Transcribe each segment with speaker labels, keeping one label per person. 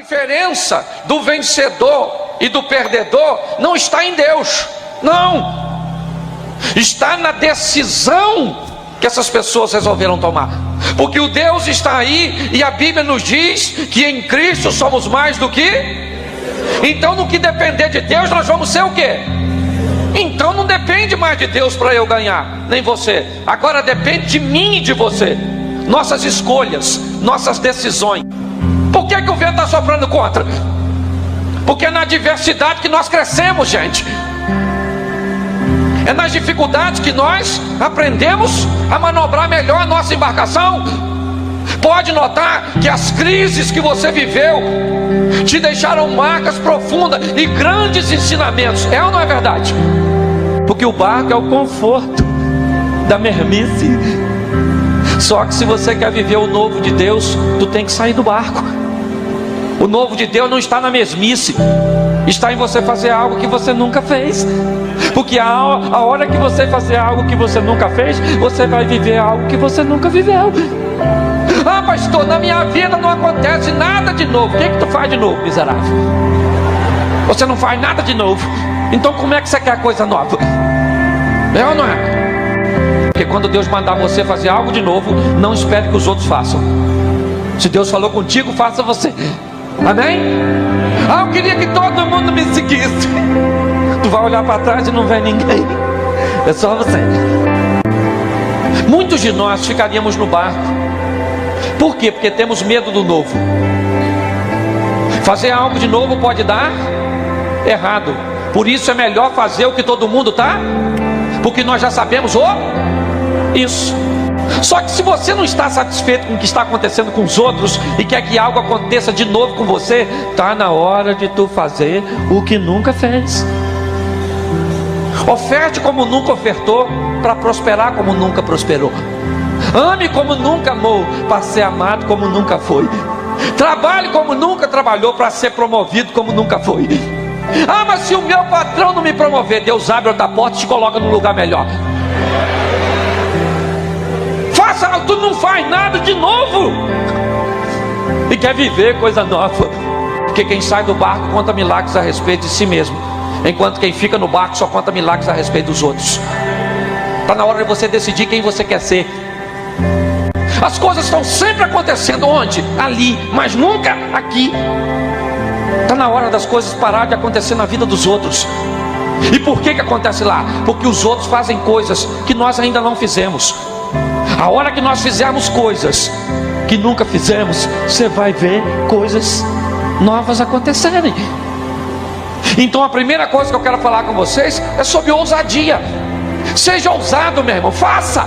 Speaker 1: diferença do vencedor e do perdedor não está em Deus, não. Está na decisão que essas pessoas resolveram tomar. Porque o Deus está aí e a Bíblia nos diz que em Cristo somos mais do que. Então, no que depender de Deus, nós vamos ser o quê? Então não depende mais de Deus para eu ganhar, nem você. Agora depende de mim e de você. Nossas escolhas, nossas decisões. Por que o vento está soprando contra? Porque é na adversidade que nós crescemos, gente. É nas dificuldades que nós aprendemos a manobrar melhor a nossa embarcação. Pode notar que as crises que você viveu te deixaram marcas profundas e grandes ensinamentos. É ou não é verdade? Porque o barco é o conforto da mermice. Só que se você quer viver o novo de Deus, tu tem que sair do barco. O novo de Deus não está na mesmice, está em você fazer algo que você nunca fez. Porque a hora que você fazer algo que você nunca fez, você vai viver algo que você nunca viveu. Ah, pastor, na minha vida não acontece nada de novo. O que tu faz de novo, miserável? Você não faz nada de novo. Então como é que você quer coisa nova? É ou não é? Porque quando Deus mandar você fazer algo de novo, não espere que os outros façam. Se Deus falou contigo, faça você. Amém? Ah, eu queria que todo mundo me seguisse. Tu vai olhar para trás e não vê ninguém. É só você. Muitos de nós ficaríamos no barco. Por quê? Porque temos medo do novo. Fazer algo de novo pode dar errado. Por isso é melhor fazer o que todo mundo está, porque nós já sabemos isso. Só que se você não está satisfeito com o que está acontecendo com os outros e quer que algo aconteça de novo com você, está na hora de tu fazer o que nunca fez. Oferte como nunca ofertou, para prosperar como nunca prosperou. Ame como nunca amou, para ser amado como nunca foi. Trabalhe como nunca trabalhou, para ser promovido como nunca foi. Ah, mas se o meu patrão não me promover, Deus abre outra porta e te coloca num lugar melhor. Faça, tu não faz nada de novo e quer viver coisa nova. Porque quem sai do barco conta milagres a respeito de si mesmo, enquanto quem fica no barco só conta milagres a respeito dos outros. Está na hora de você decidir quem você quer ser. As coisas estão sempre acontecendo onde? Ali, mas nunca aqui. Está na hora das coisas parar de acontecer na vida dos outros. E por que acontece lá? Porque os outros fazem coisas que nós ainda não fizemos. A hora que nós fizermos coisas que nunca fizemos, você vai ver coisas novas acontecerem. Então a primeira coisa que eu quero falar com vocês é sobre ousadia. Seja ousado, meu irmão, faça.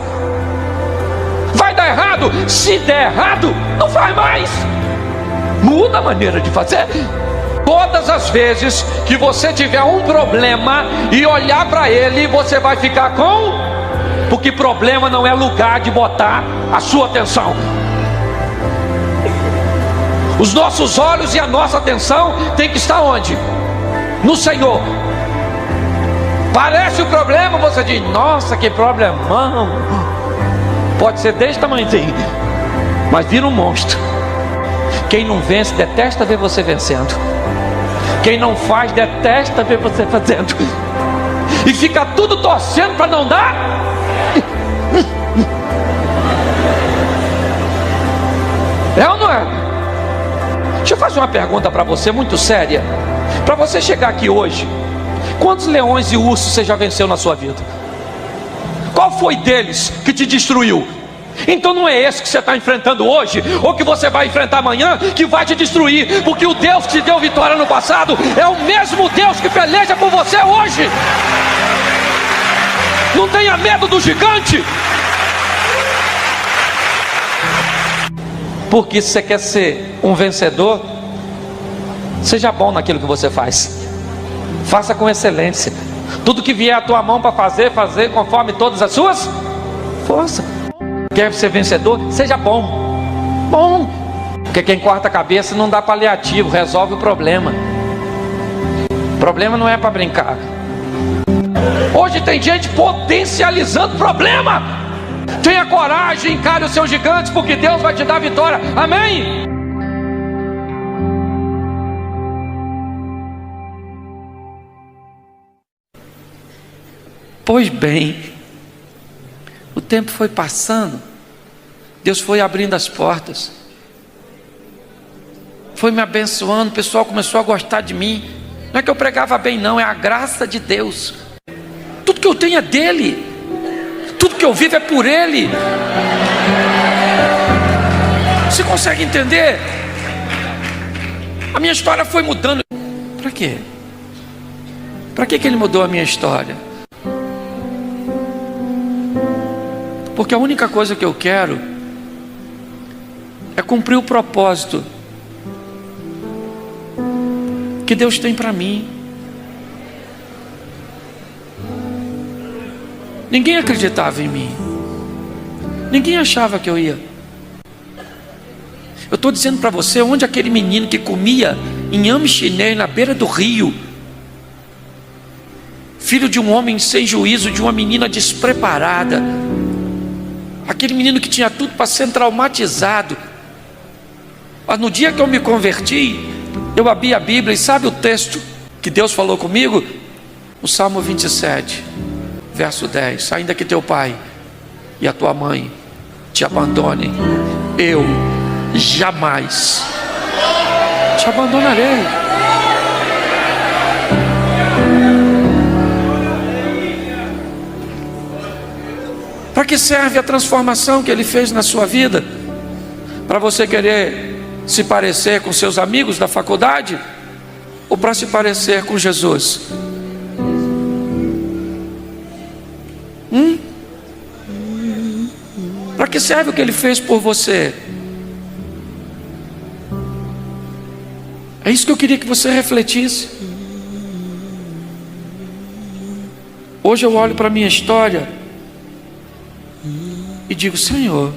Speaker 1: Vai dar errado? Se der errado, não faz mais. Muda a maneira de fazer. Todas as vezes que você tiver um problema e olhar para ele, você vai ficar com... Porque problema não é lugar de botar a sua atenção. Os nossos olhos e a nossa atenção tem que estar onde? No Senhor. Parece o problema, você diz, nossa, que problemão. Pode ser desse tamanhozinho, mas vira um monstro. Quem não vence, detesta ver você vencendo. Quem não faz, detesta ver você fazendo. E fica tudo torcendo para não dar. É ou não é? Deixa eu fazer uma pergunta para você muito séria. Para você chegar aqui hoje, quantos leões e ursos você já venceu na sua vida? Qual foi deles que te destruiu? Então não é esse que você está enfrentando hoje, ou que você vai enfrentar amanhã, que vai te destruir. Porque o Deus que te deu vitória no passado é o mesmo Deus que peleja por você hoje. Não tenha medo do gigante. Porque se você quer ser um vencedor, seja bom naquilo que você faz. Faça com excelência. Tudo que vier à tua mão para fazer conforme todas as suas forças. Quer ser vencedor? Seja bom. Bom. Porque quem corta a cabeça não dá paliativo, resolve o problema. O problema não é para brincar. Hoje tem gente potencializando problema. Tenha coragem, encare os seus gigantes, porque Deus vai te dar vitória. Amém? Pois bem, o tempo foi passando, Deus foi abrindo as portas, foi me abençoando, o pessoal começou a gostar de mim. Não é que eu pregava bem não, é a graça de Deus. Tudo que eu tenho é dele, tudo que eu vivo é por ele. Você consegue entender? A minha história foi mudando. Para quê? Para que ele mudou a minha história? Porque a única coisa que eu quero é cumprir o propósito que Deus tem para mim. Ninguém acreditava em mim, ninguém achava que eu ia. Eu estou dizendo para você, onde aquele menino que comia inhame chinês na beira do rio, filho de um homem sem juízo, de uma menina despreparada, aquele menino que tinha tudo para ser traumatizado. Mas no dia que eu me converti, eu abri a Bíblia e sabe o texto que Deus falou comigo? O Salmo 27, verso 10: ainda que teu pai e a tua mãe te abandonem, eu jamais te abandonarei. Para que serve a transformação que Ele fez na sua vida? Para você querer se parecer com seus amigos da faculdade? Ou para se parecer com Jesus? Para que serve o que Ele fez por você? É isso que eu queria que você refletisse. Hoje eu olho para a minha história e digo: Senhor,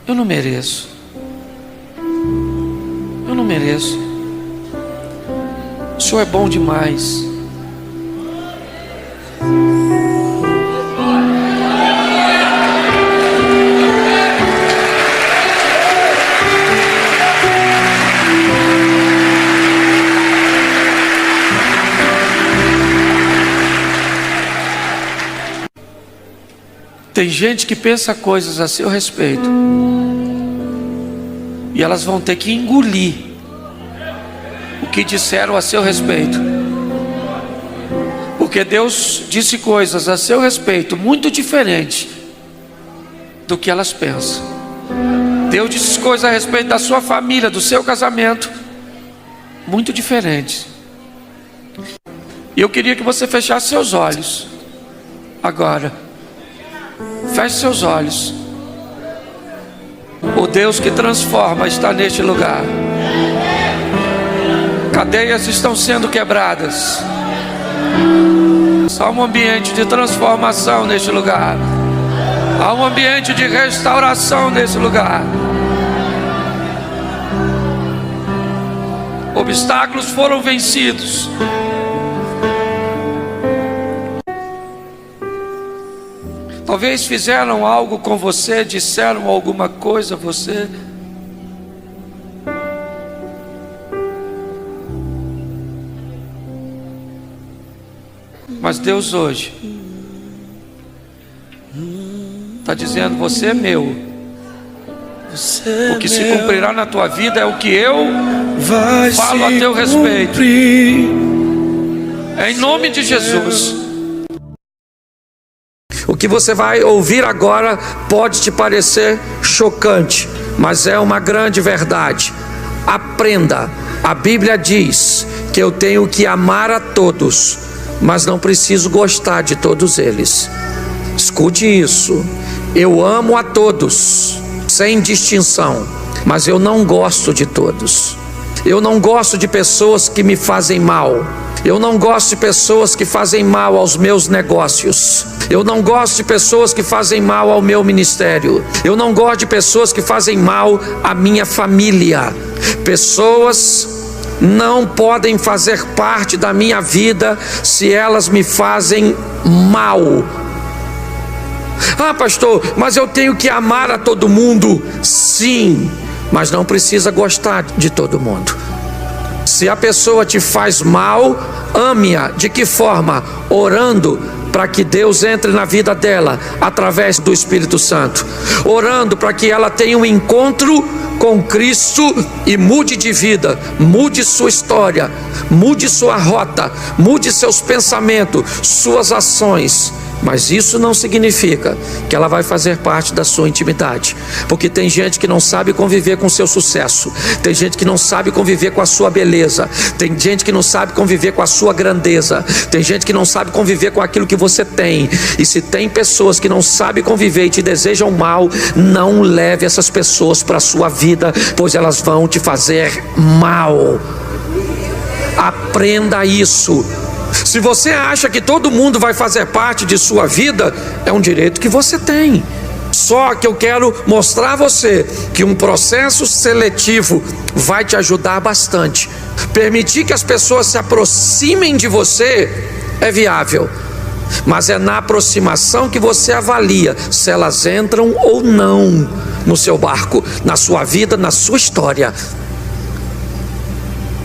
Speaker 1: eu não mereço. Eu não mereço. O Senhor é bom demais. Tem gente que pensa coisas a seu respeito e elas vão ter que engolir o que disseram a seu respeito, porque Deus disse coisas a seu respeito muito diferentes do que elas pensam. Deus disse coisas a respeito da sua família, do seu casamento, muito diferentes. E eu queria que você fechasse seus olhos agora. Feche seus olhos. O Deus que transforma está neste lugar. Cadeias estão sendo quebradas. Há um ambiente de transformação neste lugar. Há um ambiente de restauração nesse lugar. Obstáculos foram vencidos. Talvez fizeram algo com você, disseram alguma coisa a você. Mas Deus hoje está dizendo: você é meu. O que se cumprirá na tua vida é o que eu falo a teu respeito. É em nome de Jesus. O que você vai ouvir agora pode te parecer chocante, mas é uma grande verdade. Aprenda. A Bíblia diz que eu tenho que amar a todos, mas não preciso gostar de todos eles. Escute isso. Eu amo a todos, sem distinção, mas eu não gosto de todos. Eu não gosto de pessoas que me fazem mal. Eu não gosto de pessoas que fazem mal aos meus negócios. Eu não gosto de pessoas que fazem mal ao meu ministério. Eu não gosto de pessoas que fazem mal à minha família. Pessoas não podem fazer parte da minha vida se elas me fazem mal. Ah, pastor, mas eu tenho que amar a todo mundo. Sim, mas não precisa gostar de todo mundo. Se a pessoa te faz mal, ame-a. De que forma? Orando para que Deus entre na vida dela através do Espírito Santo, orando para que ela tenha um encontro com Cristo e mude de vida, mude sua história, mude sua rota, mude seus pensamentos, suas ações. Mas isso não significa que ela vai fazer parte da sua intimidade, porque tem gente que não sabe conviver com o seu sucesso, tem gente que não sabe conviver com a sua beleza, tem gente que não sabe conviver com a sua grandeza, tem gente que não sabe conviver com aquilo que você tem. E se tem pessoas que não sabem conviver e te desejam mal, não leve essas pessoas para a sua vida, pois elas vão te fazer mal. Aprenda isso. Se você acha que todo mundo vai fazer parte de sua vida, é um direito que você tem. Só que eu quero mostrar a você que um processo seletivo vai te ajudar bastante. Permitir que as pessoas se aproximem de você é viável, mas é na aproximação que você avalia se elas entram ou não no seu barco, na sua vida, na sua história.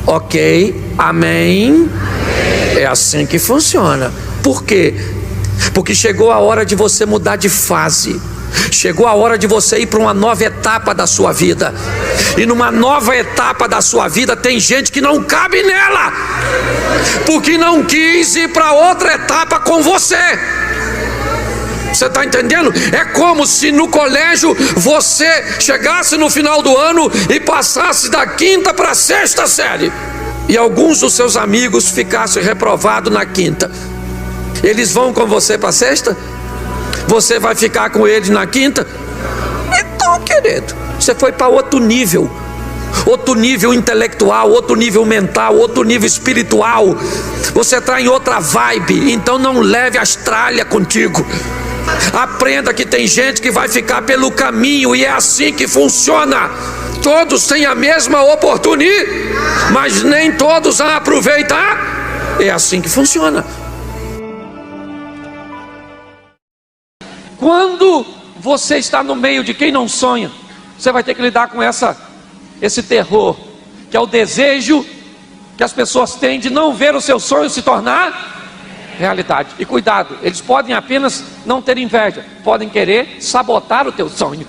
Speaker 1: Ok? Amém? É assim que funciona. Por quê? Porque chegou a hora de você mudar de fase. Chegou a hora de você ir para uma nova etapa da sua vida. E numa nova etapa da sua vida tem gente que não cabe nela, porque não quis ir para outra etapa com você. Você está entendendo? É como se no colégio você chegasse no final do ano e passasse da 5ª para a 6ª série, e alguns dos seus amigos ficassem reprovados na 5ª. Eles vão com você para a 6ª? Você vai ficar com eles na 5ª? Então, querido, você foi para outro nível intelectual, outro nível mental, outro nível espiritual. Você está em outra vibe. Então não leve as tralhas contigo. Aprenda que tem gente que vai ficar pelo caminho, e é assim que funciona. Todos têm a mesma oportunidade, mas nem todos a aproveitar. É assim que funciona. Quando você está no meio de quem não sonha, você vai ter que lidar com esse terror, que é o desejo que as pessoas têm de não ver o seu sonho se tornar realidade. E cuidado, eles podem apenas não ter inveja, podem querer sabotar o teu sonho.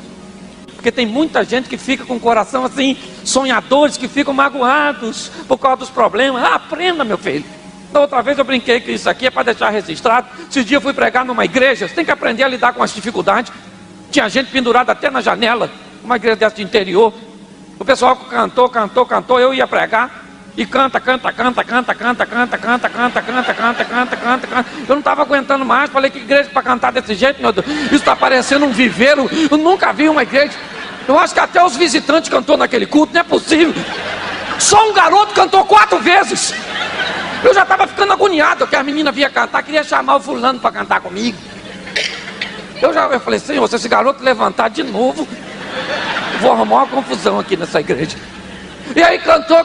Speaker 1: Porque tem muita gente que fica com o coração assim, sonhadores que ficam magoados por causa dos problemas. Aprenda, meu filho. Da outra vez eu brinquei que isso aqui é para deixar registrado. Esse dia eu fui pregar numa igreja. Você tem que aprender a lidar com as dificuldades. Tinha gente pendurada até na janela, uma igreja dessa de interior. O pessoal cantou, eu ia pregar. E canta. Eu não estava aguentando mais. Falei, que igreja para cantar desse jeito, meu Deus? Isso está parecendo um viveiro. Eu nunca vi uma igreja. Eu acho que até os visitantes cantou naquele culto. Não é possível. Só um garoto cantou 4 vezes. Eu já estava ficando agoniado, que a menina vinha cantar, queria chamar o fulano para cantar comigo. Eu falei, Senhor, se esse garoto levantar de novo, vou arrumar uma confusão aqui nessa igreja. E aí cantou.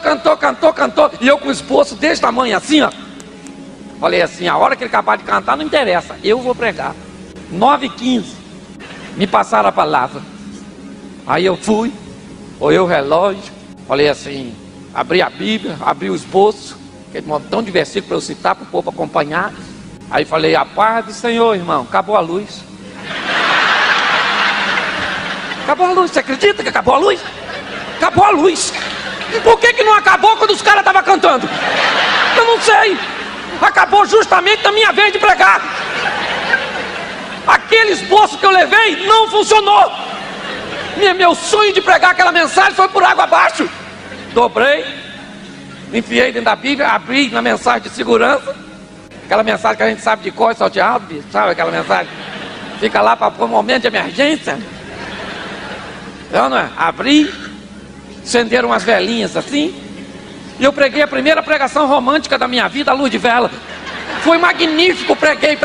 Speaker 1: E eu com o esposo desse tamanho assim, ó. Falei assim, a hora que ele acabar de cantar não interessa, eu vou pregar. 9h15, me passaram a palavra. Aí eu fui, olhei o relógio, falei assim, abri a Bíblia, abri o esboço, aquele montão de versículos para eu citar para o povo acompanhar. Aí falei, a paz do Senhor, irmão. Acabou a luz. Acabou a luz, você acredita que acabou a luz? Acabou a luz. Por que não acabou quando os caras estavam cantando? Eu não sei. Acabou justamente na minha vez de pregar. Aquele esboço que eu levei não funcionou. Meu sonho de pregar aquela mensagem foi por água abaixo. Dobrei, enfiei dentro da Bíblia, abri na mensagem de segurança. Aquela mensagem que a gente sabe de cor e salteado, sabe aquela mensagem? Fica lá para um momento de emergência. Eu não é? Abri, acenderam umas velinhas assim, e eu preguei a primeira pregação romântica da minha vida, a luz de vela. Foi magnífico, preguei.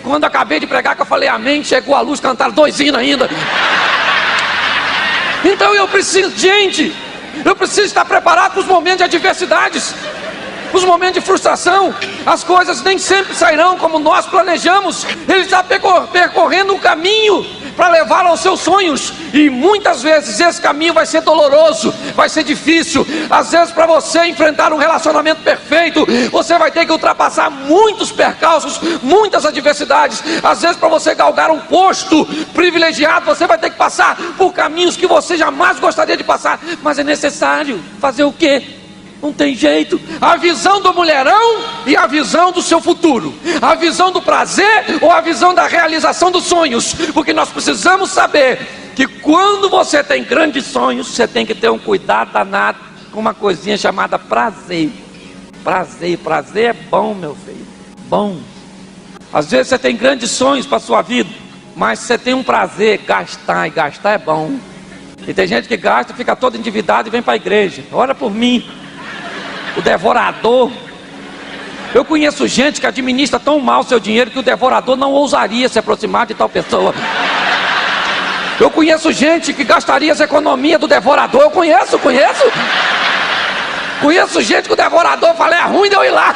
Speaker 1: Quando acabei de pregar, que eu falei amém, chegou a luz, cantaram 2 hinos ainda. Então eu preciso estar preparado para os momentos de adversidades, os momentos de frustração. As coisas nem sempre sairão como nós planejamos. Ele está percorrendo um caminho para levar aos seus sonhos. E muitas vezes esse caminho vai ser doloroso, vai ser difícil. Às vezes, para você enfrentar um relacionamento perfeito, você vai ter que ultrapassar muitos percalços, muitas adversidades. Às vezes, para você galgar um posto privilegiado, você vai ter que passar por caminhos que você jamais gostaria de passar. Mas é necessário. Fazer o quê? Não tem jeito. A visão do mulherão e a visão do seu futuro, a visão do prazer ou a visão da realização dos sonhos. Porque nós precisamos saber que quando você tem grandes sonhos, você tem que ter um cuidado danado com uma coisinha chamada prazer. Prazer é bom, meu filho, bom. Às vezes você tem grandes sonhos para a sua vida, mas você tem um prazer, gastar, e gastar é bom. E tem gente que gasta, fica todo endividado e vem para a igreja. Ora por mim, o devorador. Eu conheço gente que administra tão mal seu dinheiro que o devorador não ousaria se aproximar de tal pessoa. Eu conheço gente que gastaria as economias do devorador. Eu conheço. Conheço gente que o devorador fala, é ruim de eu ir lá.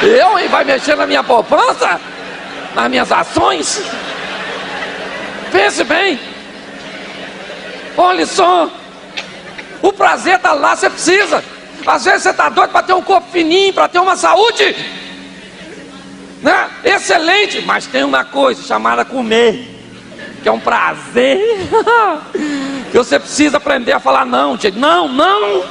Speaker 1: Eu, vai mexer na minha poupança, nas minhas ações. Pense bem. Olha só, o prazer está lá, você precisa. Às vezes você está doido para ter um corpo fininho, para ter uma saúde, né? Excelente, mas tem uma coisa chamada comer, que é um prazer, que você precisa aprender a falar não, gente. Não.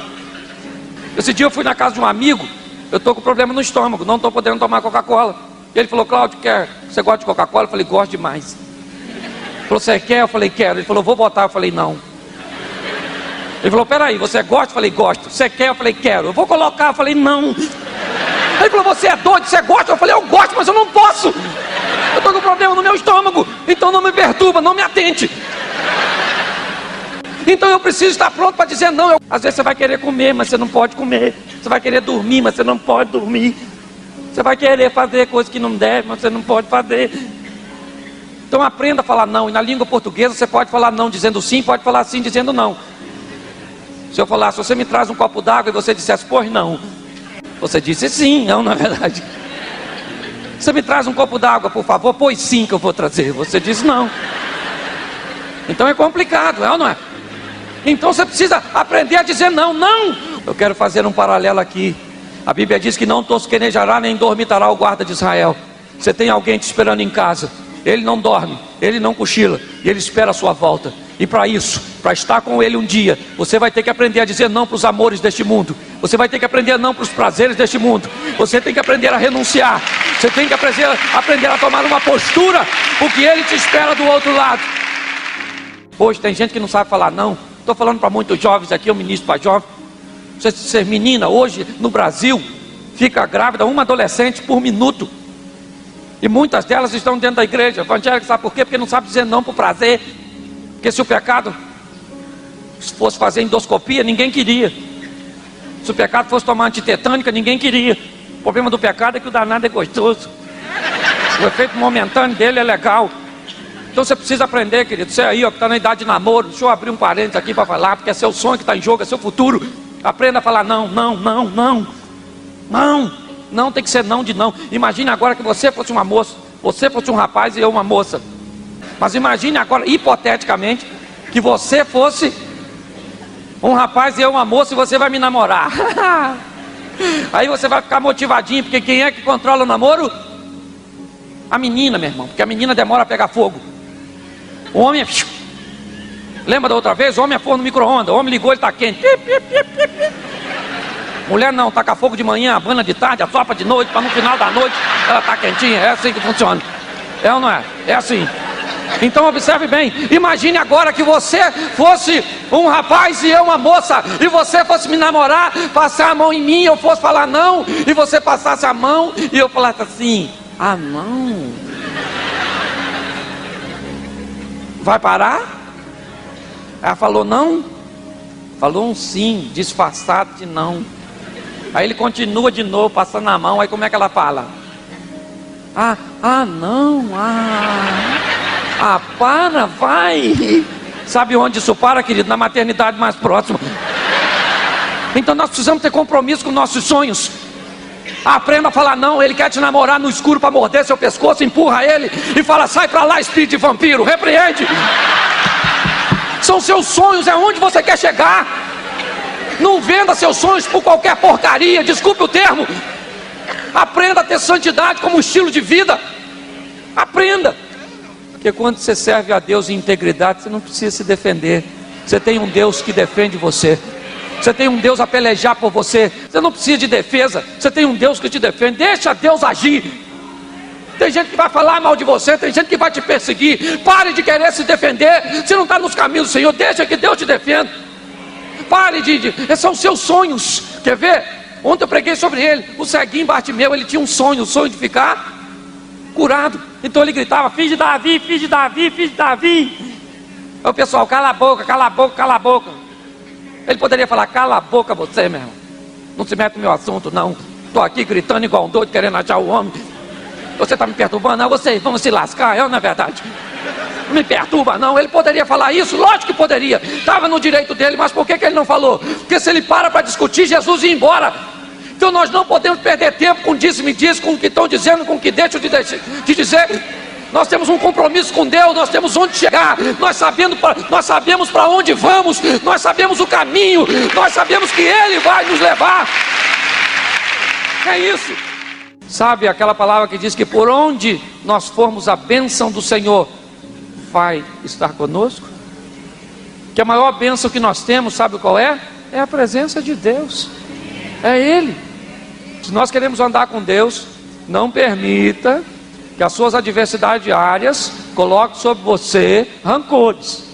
Speaker 1: Esse dia eu fui na casa de um amigo, eu estou com problema no estômago, não estou podendo tomar Coca-Cola. Ele falou, Cláudio, você gosta de Coca-Cola? Eu falei, gosto demais. Ele falou, você quer? Eu falei, quero. Ele falou, vou botar. Eu falei, não. Ele falou, peraí, você gosta? Eu falei, gosto. Você quer? Eu falei, quero. Eu vou colocar? Eu falei, não. Ele falou, você é doido, você gosta? Eu falei, eu gosto, mas eu não posso. Eu estou com problema no meu estômago, então não me perturba, não me atente. Então eu preciso estar pronto para dizer não. Às vezes você vai querer comer, mas você não pode comer. Você vai querer dormir, mas você não pode dormir. Você vai querer fazer coisas que não deve, mas você não pode fazer. Então aprenda a falar não. E na língua portuguesa você pode falar não dizendo sim, pode falar sim dizendo não. Se eu falar, se você me traz um copo d'água e você dissesse, pois não, você disse sim, não é verdade? Você me traz um copo d'água, por favor, pois sim que eu vou trazer. Você disse não. Então é complicado, é ou não é? Então você precisa aprender a dizer não. Eu quero fazer um paralelo aqui. A Bíblia diz que não tosquenejará nem dormitará o guarda de Israel. Você tem alguém te esperando em casa, ele não dorme, ele não cochila, e ele espera a sua volta. E para isso, para estar com ele um dia, você vai ter que aprender a dizer não para os amores deste mundo. Você vai ter que aprender não para os prazeres deste mundo. Você tem que aprender a renunciar. Você tem que aprender a tomar uma postura, porque ele te espera do outro lado. Hoje tem gente que não sabe falar não. Estou falando para muitos jovens aqui, eu ministro para jovens. Você menina, hoje no Brasil, fica grávida uma adolescente por minuto. E muitas delas estão dentro da igreja evangélica, sabe por quê? Porque não sabe dizer não para o prazer. Porque se o pecado fosse fazer endoscopia, ninguém queria. Se o pecado fosse tomar antitetânica, ninguém queria. O problema do pecado é que o danado é gostoso. O efeito momentâneo dele é legal. Então você precisa aprender, querido. Você aí, ó, que está na idade de namoro, deixa eu abrir um parênteses aqui para falar, porque é seu sonho que está em jogo, é seu futuro. Aprenda a falar não. Não tem que ser não de não. Imagine agora que você fosse uma moça, você fosse um rapaz e eu uma moça. Mas imagine agora, hipoteticamente, que você fosse um rapaz e eu uma moça e você vai me namorar. Aí você vai ficar motivadinho, porque quem é que controla o namoro? A menina, meu irmão, porque a menina demora a pegar fogo. O homem é... Lembra da outra vez? O homem é forno no micro-ondas. O homem ligou, ele está quente. Mulher não, taca fogo de manhã, abana de tarde, a sopa de noite, para no final da noite ela está quentinha. É assim que funciona. É ou não é? É assim. Então observe bem, imagine agora que você fosse um rapaz e eu uma moça, e você fosse me namorar, passar a mão em mim, eu fosse falar não, e você passasse a mão e eu falasse assim, ah não, vai parar? Ela falou não, falou um sim, disfarçado de não. Aí ele continua de novo, passando a mão, aí como é que ela fala? Não, para, vai. Sabe onde isso para, querido? Na maternidade mais próxima. Então nós precisamos ter compromisso com nossos sonhos. Aprenda a falar não. Ele quer te namorar no escuro para morder seu pescoço. Empurra ele e fala: sai para lá, espírito de vampiro. Repreende. São seus sonhos, é onde você quer chegar. Não venda seus sonhos por qualquer porcaria, desculpe o termo. Aprenda a ter santidade como estilo de vida. Aprenda. Porque quando você serve a Deus em integridade, você não precisa se defender. Você tem um Deus que defende você. Você tem um Deus a pelejar por você. Você não precisa de defesa. Você tem um Deus que te defende. Deixa Deus agir. Tem gente que vai falar mal de você. Tem gente que vai te perseguir. Pare de querer se defender. Você não está nos caminhos do Senhor. Deixa que Deus te defenda. Pare esses são seus sonhos. Quer ver? Ontem eu preguei sobre ele. O ceguinho Bartimeu, ele tinha um sonho. O sonho de ficar curado. Então ele gritava: filho de Davi, filho de Davi, filho de Davi. Aí o pessoal: cala a boca, cala a boca, cala a boca. Ele poderia falar: cala a boca você, meu irmão. Não se mete no meu assunto, não. Estou aqui gritando igual um doido, querendo achar o homem. Você está me perturbando? Não, vocês vão se lascar, não é verdade? Não me perturba, não. Ele poderia falar isso? Lógico que poderia. Estava no direito dele, mas por que ele não falou? Porque se ele para discutir, Jesus ia embora. Então nós não podemos perder tempo com disse-me-diz, com o que estão dizendo, com o que deixam de dizer. Nós temos um compromisso com Deus, nós temos onde chegar, nós sabemos para onde vamos, nós sabemos o caminho, nós sabemos que Ele vai nos levar. É isso. Sabe aquela palavra que diz que por onde nós formos, a bênção do Senhor vai estar conosco? Que a maior bênção que nós temos, sabe qual é? É a presença de Deus. É Ele. Se nós queremos andar com Deus, não permita que as suas adversidades diárias coloquem sobre você rancores.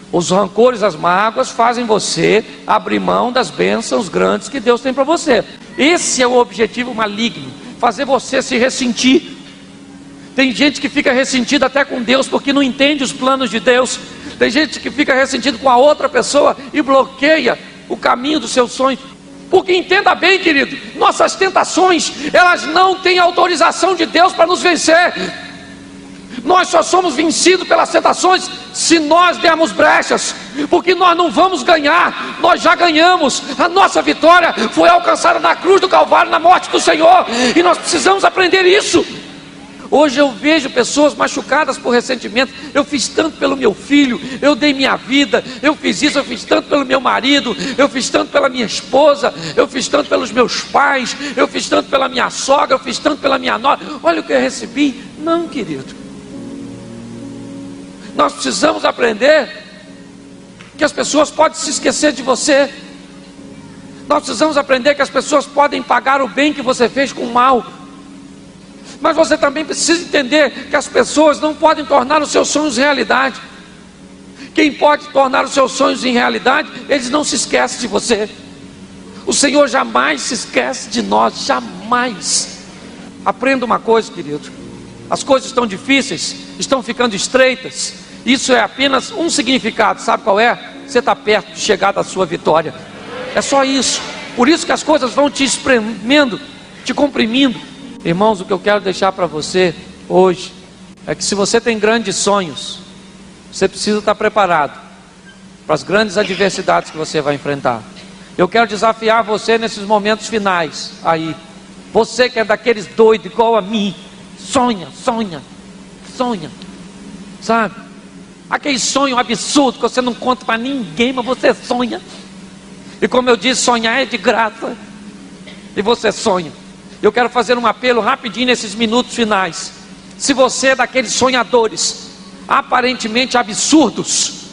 Speaker 1: Os rancores, as mágoas fazem você abrir mão das bênçãos grandes que Deus tem para você. Esse é o objetivo maligno, fazer você se ressentir. Tem gente que fica ressentida até com Deus porque não entende os planos de Deus. Tem gente que fica ressentido com a outra pessoa e bloqueia o caminho do seu sonho. Porque entenda bem, querido, nossas tentações, elas não têm autorização de Deus para nos vencer. Nós só somos vencidos pelas tentações se nós dermos brechas, porque nós não vamos ganhar, nós já ganhamos. A nossa vitória foi alcançada na cruz do Calvário, na morte do Senhor, e nós precisamos aprender isso. Hoje eu vejo pessoas machucadas por ressentimento. Eu fiz tanto pelo meu filho, eu dei minha vida, eu fiz isso, eu fiz tanto pelo meu marido, eu fiz tanto pela minha esposa, eu fiz tanto pelos meus pais, eu fiz tanto pela minha sogra, eu fiz tanto pela minha nora. Olha o que eu recebi. Não, querido. Nós precisamos aprender que as pessoas podem se esquecer de você. Nós precisamos aprender que as pessoas podem pagar o bem que você fez com o mal. Mas você também precisa entender que as pessoas não podem tornar os seus sonhos realidade. Quem pode tornar os seus sonhos em realidade, eles não se esquecem de você. O Senhor jamais se esquece de nós, jamais. Aprenda uma coisa, querido: as coisas estão difíceis, estão ficando estreitas. Isso é apenas um significado, sabe qual é? Você está perto de chegar da sua vitória. É só isso. Por isso que as coisas vão te espremendo, te comprimindo. Irmãos, o que eu quero deixar para você hoje é que se você tem grandes sonhos, você precisa estar preparado para as grandes adversidades que você vai enfrentar. Eu quero desafiar você nesses momentos finais aí. Você que é daqueles doidos igual a mim, sonha, sabe? Aquele sonho absurdo que você não conta para ninguém, mas você sonha. E como eu disse, sonhar é de graça. E você sonha. Eu quero fazer um apelo rapidinho nesses minutos finais. Se você é daqueles sonhadores aparentemente absurdos,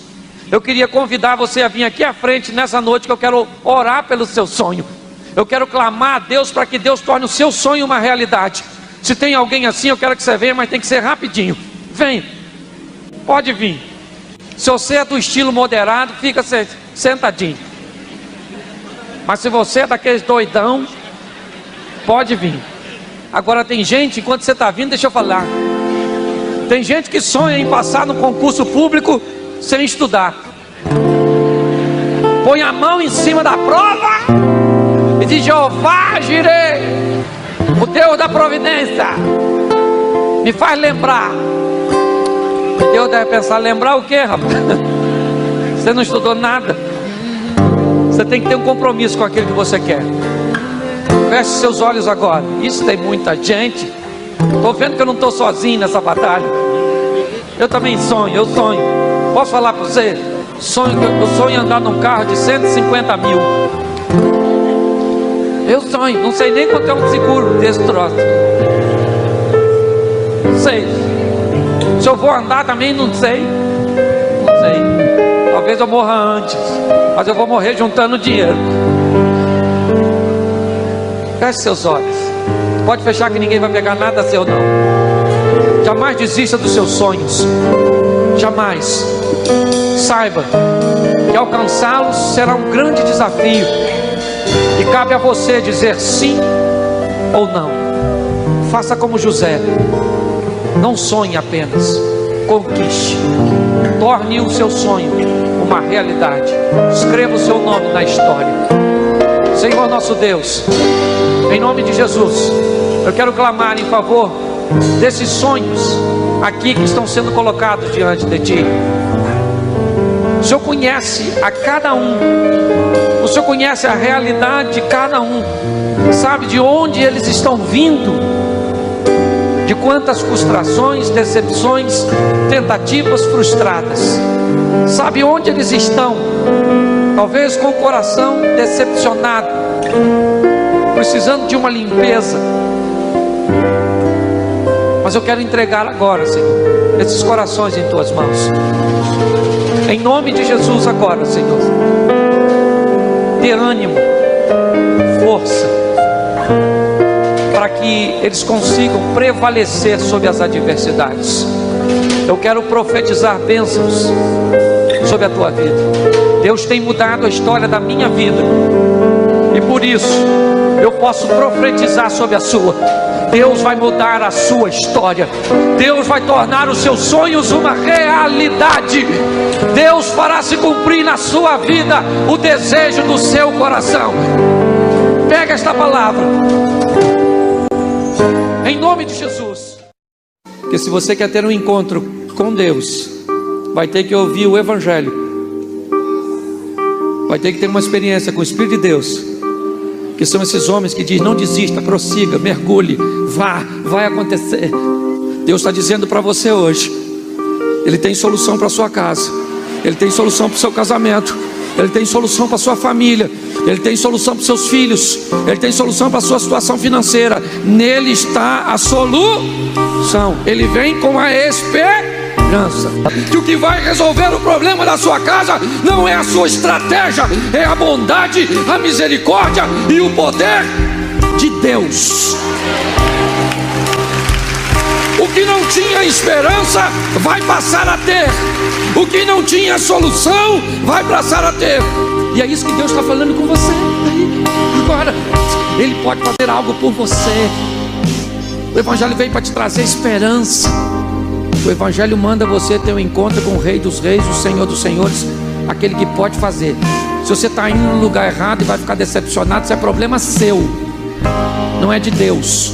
Speaker 1: eu queria convidar você a vir aqui à frente nessa noite, que eu quero orar pelo seu sonho. Eu quero clamar a Deus para que Deus torne o seu sonho uma realidade. Se tem alguém assim, eu quero que você venha, mas tem que ser rapidinho. Vem, pode vir. Se você é do estilo moderado, fica sentadinho. Mas se você é daqueles doidão, pode vir. Agora tem gente, enquanto você está vindo, deixa eu falar, tem gente que sonha em passar no concurso público sem estudar. Põe a mão em cima da prova e diz: Jeová Jireh, o Deus da providência, me faz lembrar. E Deus deve pensar: lembrar o que, rapaz? Você não estudou nada. Você tem que ter um compromisso com aquilo que você quer. Feche seus olhos agora. Isso tem muita gente. Estou vendo que eu não estou sozinho nessa batalha. Eu também sonho, eu sonho. Posso falar para você? Eu sonho em andar num carro de 150 mil. Eu sonho, não sei nem quanto é um seguro desse troço. Não sei. Se eu vou andar também, não sei. Não sei. Talvez eu morra antes, mas eu vou morrer juntando dinheiro. Feche seus olhos. Pode fechar que ninguém vai pegar nada seu não. Jamais desista dos seus sonhos. Jamais. Saiba que alcançá-los será um grande desafio. E cabe a você dizer sim ou não. Faça como José. Não sonhe apenas. Conquiste. Torne o seu sonho uma realidade. Escreva o seu nome na história. Senhor nosso Deus, em nome de Jesus, eu quero clamar em favor desses sonhos aqui que estão sendo colocados diante de Ti. O Senhor conhece a cada um. O Senhor conhece a realidade de cada um. Sabe de onde eles estão vindo, de quantas frustrações, decepções, tentativas frustradas. Sabe onde eles estão, talvez com o coração decepcionado, precisando de uma limpeza. Mas eu quero entregar agora, Senhor, esses corações em Tuas mãos. Em nome de Jesus agora, Senhor, dê ânimo, força, para que eles consigam prevalecer sobre as adversidades. Eu quero profetizar bênçãos sobre a tua vida. Deus tem mudado a história da minha vida, e por isso eu posso profetizar sobre a sua. Deus vai mudar a sua história. Deus vai tornar os seus sonhos uma realidade. Deus fará se cumprir na sua vida o desejo do seu coração. Pega esta palavra em nome de Jesus. Porque se você quer ter um encontro com Deus, vai ter que ouvir o Evangelho. Vai ter que ter uma experiência com o Espírito de Deus, que são esses homens que dizem: não desista, prossiga, mergulhe, vá, vai acontecer. Deus está dizendo para você hoje, Ele tem solução para a sua casa, Ele tem solução para o seu casamento, Ele tem solução para a sua família, Ele tem solução para os seus filhos, Ele tem solução para a sua situação financeira. Nele está a solução. Ele vem com a esperança que o que vai resolver o problema da sua casa não é a sua estratégia, é a bondade, a misericórdia e o poder de Deus. O que não tinha esperança vai passar a ter. O que não tinha solução vai passar a ter. E é isso que Deus está falando com você aí. Agora, Ele pode fazer algo por você. O Evangelho veio para te trazer esperança. O Evangelho manda você ter um encontro com o Rei dos Reis, o Senhor dos Senhores, aquele que pode fazer. Se você está indo no lugar errado e vai ficar decepcionado, isso é problema seu, não é de Deus.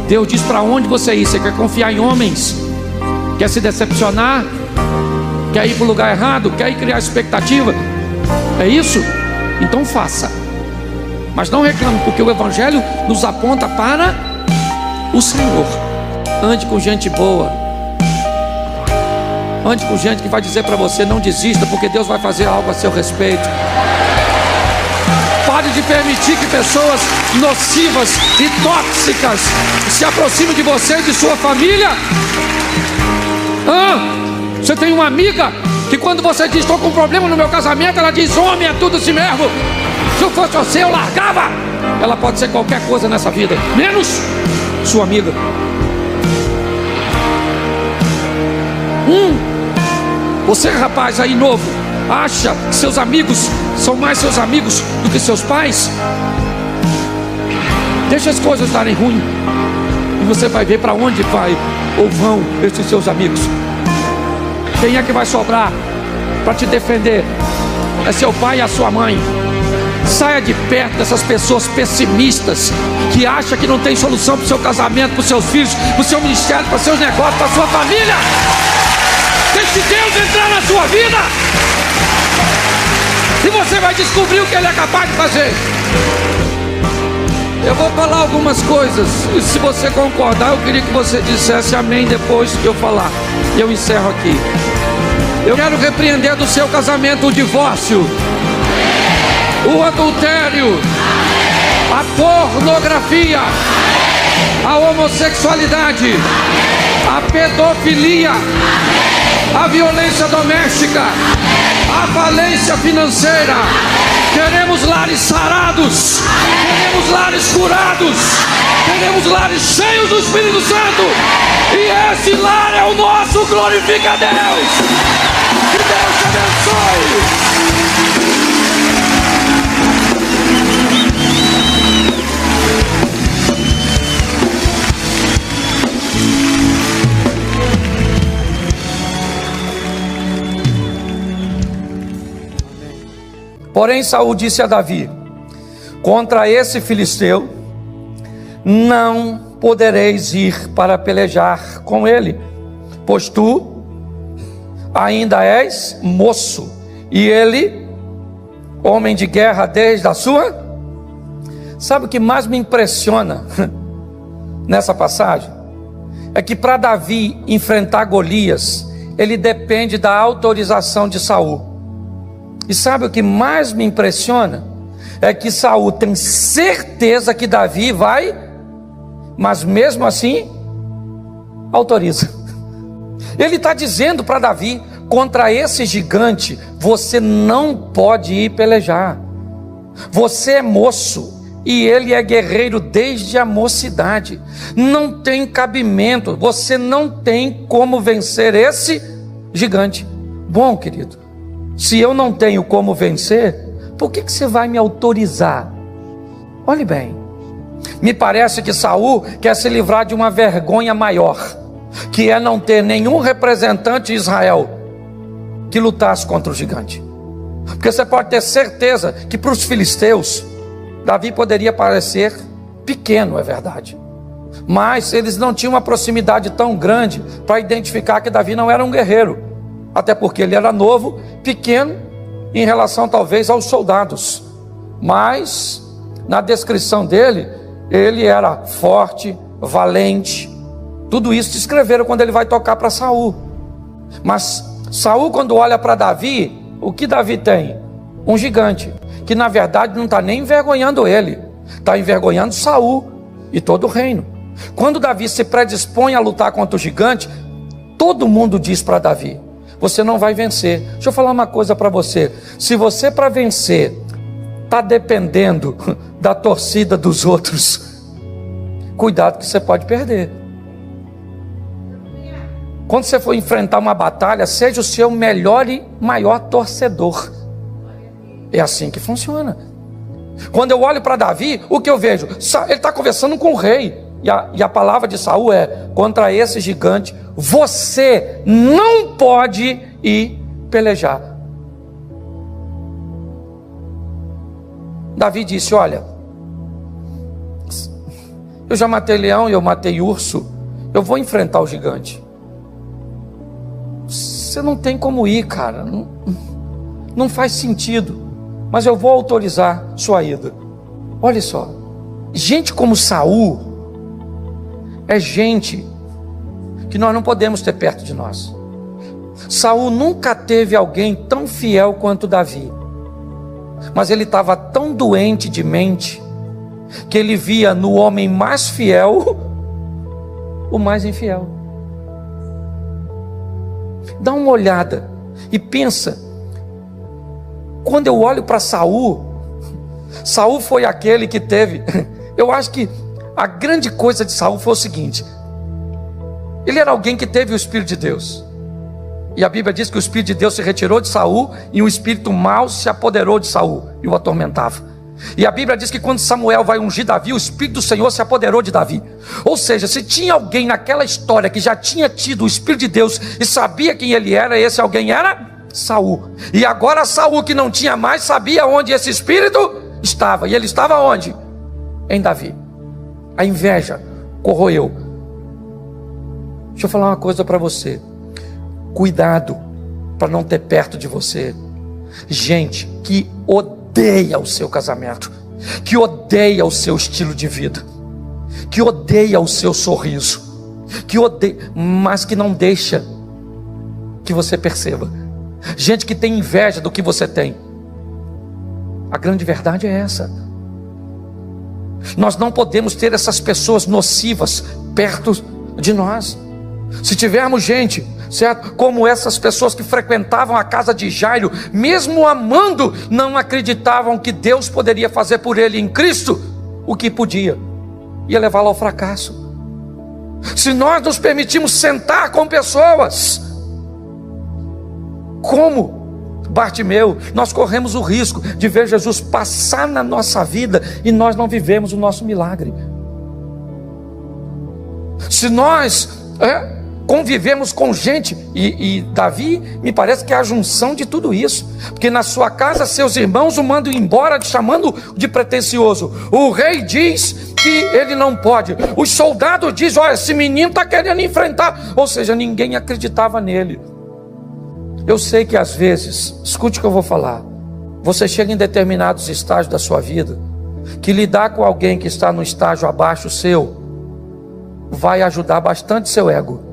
Speaker 1: Deus diz para onde você ir. Você quer confiar em homens? Quer se decepcionar? Quer ir para o lugar errado? Quer ir criar expectativa? É isso? Então faça. Mas não reclame, porque o Evangelho nos aponta para o Senhor. Ande com gente boa. Ande com gente que vai dizer para você: não desista, porque Deus vai fazer algo a seu respeito. Pare de permitir que pessoas nocivas e tóxicas se aproximem de você e de sua família. Você tem uma amiga que quando você diz: estou com um problema no meu casamento, ela diz: homem é tudo assim mesmo. Se eu fosse você, eu largava. Ela pode ser qualquer coisa nessa vida, menos sua amiga. Você, rapaz aí novo, acha que seus amigos são mais seus amigos do que seus pais? Deixa as coisas darem ruim e você vai ver para onde vai ou vão esses seus amigos. Quem é que vai sobrar para te defender? É seu pai e a sua mãe. Saia de perto dessas pessoas pessimistas que acham que não tem solução para o seu casamento, para os seus filhos, para o seu ministério, para os seus negócios, para a sua família. Deixe Deus entrar na sua vida e você vai descobrir o que Ele é capaz de fazer. Eu vou falar algumas coisas, e se você concordar, eu queria que você dissesse amém depois que eu falar. E eu encerro aqui. Eu quero repreender do seu casamento o divórcio, o adultério, a pornografia, a homossexualidade, a pedofilia, a violência doméstica, a falência financeira. Queremos lares sarados, queremos lares curados, queremos lares cheios do Espírito Santo. E esse lar é o nosso. Glorifica a Deus. Que Deus te abençoe. Porém Saul disse a Davi: contra esse filisteu não podereis ir para pelejar com ele, pois tu ainda és moço, e ele homem de guerra desde a sua. Sabe o que mais me impressiona nessa passagem? É que para Davi enfrentar Golias, ele depende da autorização de Saul. E sabe o que mais me impressiona? É que Saul tem certeza que Davi vai, mas mesmo assim autoriza. Ele está dizendo para Davi: contra esse gigante você não pode ir pelejar. Você é moço e ele é guerreiro desde a mocidade. Não tem cabimento, você não tem como vencer esse gigante. Bom, querido, se eu não tenho como vencer, por que você vai me autorizar? Olhe bem, me parece que Saul quer se livrar de uma vergonha maior, que é não ter nenhum representante de Israel que lutasse contra o gigante. Porque você pode ter certeza que para os filisteus, Davi poderia parecer pequeno, é verdade, mas eles não tinham uma proximidade tão grande para identificar que Davi não era um guerreiro. Até porque ele era novo, pequeno, em relação talvez aos soldados. Mas, na descrição dele, ele era forte, valente. Tudo isso descreveram quando ele vai tocar para Saul. Mas Saul, quando olha para Davi, o que Davi tem? Um gigante, que na verdade não está nem envergonhando ele, está envergonhando Saul e todo o reino. Quando Davi se predispõe a lutar contra o gigante, todo mundo diz para Davi: você não vai vencer. Deixa eu falar uma coisa para você. Se você, para vencer, está dependendo da torcida dos outros, cuidado que você pode perder. Quando você for enfrentar uma batalha, seja o seu melhor e maior torcedor. É assim que funciona. Quando eu olho para Davi, o que eu vejo? Ele está conversando com o rei. E a palavra de Saul é: contra esse gigante você não pode ir pelejar. Davi disse: olha, eu já matei leão e eu matei urso, eu vou enfrentar o gigante. Você não tem como ir, cara, não faz sentido, mas eu vou autorizar sua ida. Olha só, gente como Saul é gente que nós não podemos ter perto de nós. Saul nunca teve alguém tão fiel quanto Davi, mas ele estava tão doente de mente que ele via no homem mais fiel o mais infiel. Dá uma olhada e pensa. Quando eu olho para Saul, Saul foi aquele que teve, eu acho que a grande coisa de Saul foi o seguinte: ele era alguém que teve o Espírito de Deus, e a Bíblia diz que o Espírito de Deus se retirou de Saul, e um espírito mau se apoderou de Saul e o atormentava. E a Bíblia diz que quando Samuel vai ungir Davi, o Espírito do Senhor se apoderou de Davi. Ou seja, se tinha alguém naquela história que já tinha tido o Espírito de Deus e sabia quem ele era, esse alguém era Saul. E agora Saul, que não tinha mais, sabia onde esse Espírito estava. E ele estava onde? Em Davi. A inveja corroeu. Deixa eu falar uma coisa para você. Cuidado para não ter perto de você gente que odeia o seu casamento, que odeia o seu estilo de vida, que odeia o seu sorriso, que odeia, mas que não deixa que você perceba. Gente que tem inveja do que você tem. A grande verdade é essa. Nós não podemos ter essas pessoas nocivas perto de nós. Se tivermos gente, certo, como essas pessoas que frequentavam a casa de Jairo, mesmo amando, não acreditavam que Deus poderia fazer por ele em Cristo o que podia, ia levá-lo ao fracasso. Se nós nos permitimos sentar com pessoas como Bartimeu, nós corremos o risco de ver Jesus passar na nossa vida e nós não vivemos o nosso milagre. Se nós convivemos com gente, e Davi me parece que é a junção de tudo isso, porque na sua casa seus irmãos o mandam embora, chamando de pretensioso. O rei diz que ele não pode, os soldados dizem: olha, esse menino está querendo enfrentar, ou seja, ninguém acreditava nele. Eu sei que às vezes, escute o que eu vou falar, você chega em determinados estágios da sua vida, que lidar com alguém que está no estágio abaixo seu, vai ajudar bastante seu ego,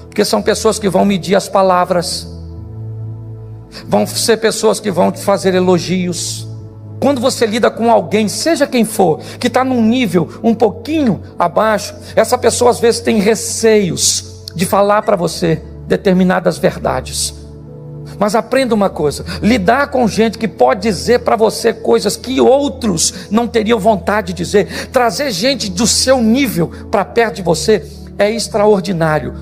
Speaker 1: porque são pessoas que vão medir as palavras, vão ser pessoas que vão te fazer elogios. Quando você lida com alguém, seja quem for, que está num nível um pouquinho abaixo, essa pessoa às vezes tem receios de falar para você determinadas verdades. Mas aprenda uma coisa: lidar com gente que pode dizer para você coisas que outros não teriam vontade de dizer, trazer gente do seu nível para perto de você, é extraordinário.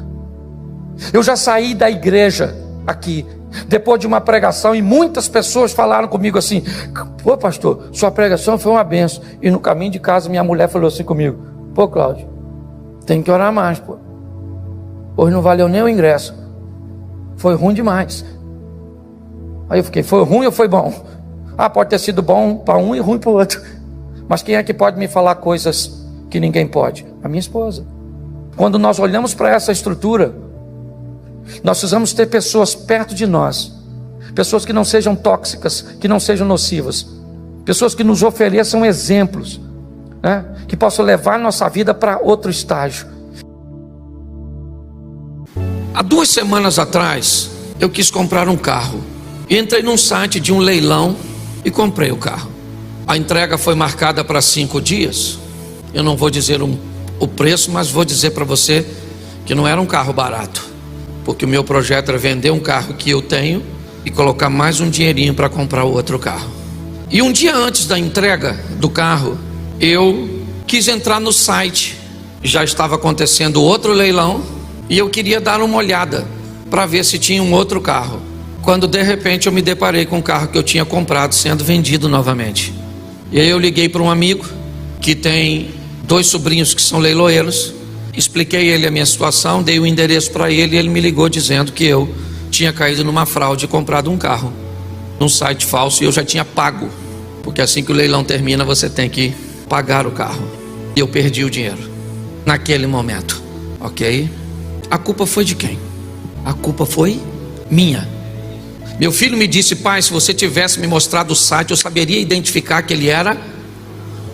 Speaker 1: Eu já saí da igreja aqui, depois de uma pregação, e muitas pessoas falaram comigo assim: pô pastor, sua pregação foi uma benção. E no caminho de casa minha mulher falou assim comigo: pô Cláudio, tem que orar mais, pô. Hoje não valeu nem o ingresso, foi ruim demais. Aí eu fiquei: foi ruim ou foi bom? Ah, pode ter sido bom para um e ruim para o outro. Mas quem é que pode me falar coisas que ninguém pode? A minha esposa. Quando nós olhamos para essa estrutura, nós precisamos ter pessoas perto de nós, pessoas que não sejam tóxicas, que não sejam nocivas, pessoas que nos ofereçam exemplos, né? Que possam levar nossa vida para outro estágio. Há 2 semanas atrás, eu quis comprar um carro. E entrei num site de um leilão e comprei o carro. A entrega foi marcada para 5 dias. Eu não vou dizer o preço, mas vou dizer para você que não era um carro barato, porque o meu projeto era vender um carro que eu tenho e colocar mais um dinheirinho para comprar outro carro. E um dia antes da entrega do carro, eu quis entrar no site. Já estava acontecendo outro leilão e eu queria dar uma olhada para ver se tinha um outro carro, quando de repente eu me deparei com o carro que eu tinha comprado sendo vendido novamente. E aí eu liguei para um amigo que tem 2 sobrinhos que são leiloeiros, expliquei a ele a minha situação, dei o endereço para ele e ele me ligou dizendo que eu tinha caído numa fraude e comprado um carro num site falso, e eu já tinha pago, porque assim que o leilão termina você tem que pagar o carro. E eu perdi o dinheiro naquele momento, ok? A culpa foi de quem? A culpa foi minha. Meu filho me disse: pai, se você tivesse me mostrado o site, eu saberia identificar que ele era,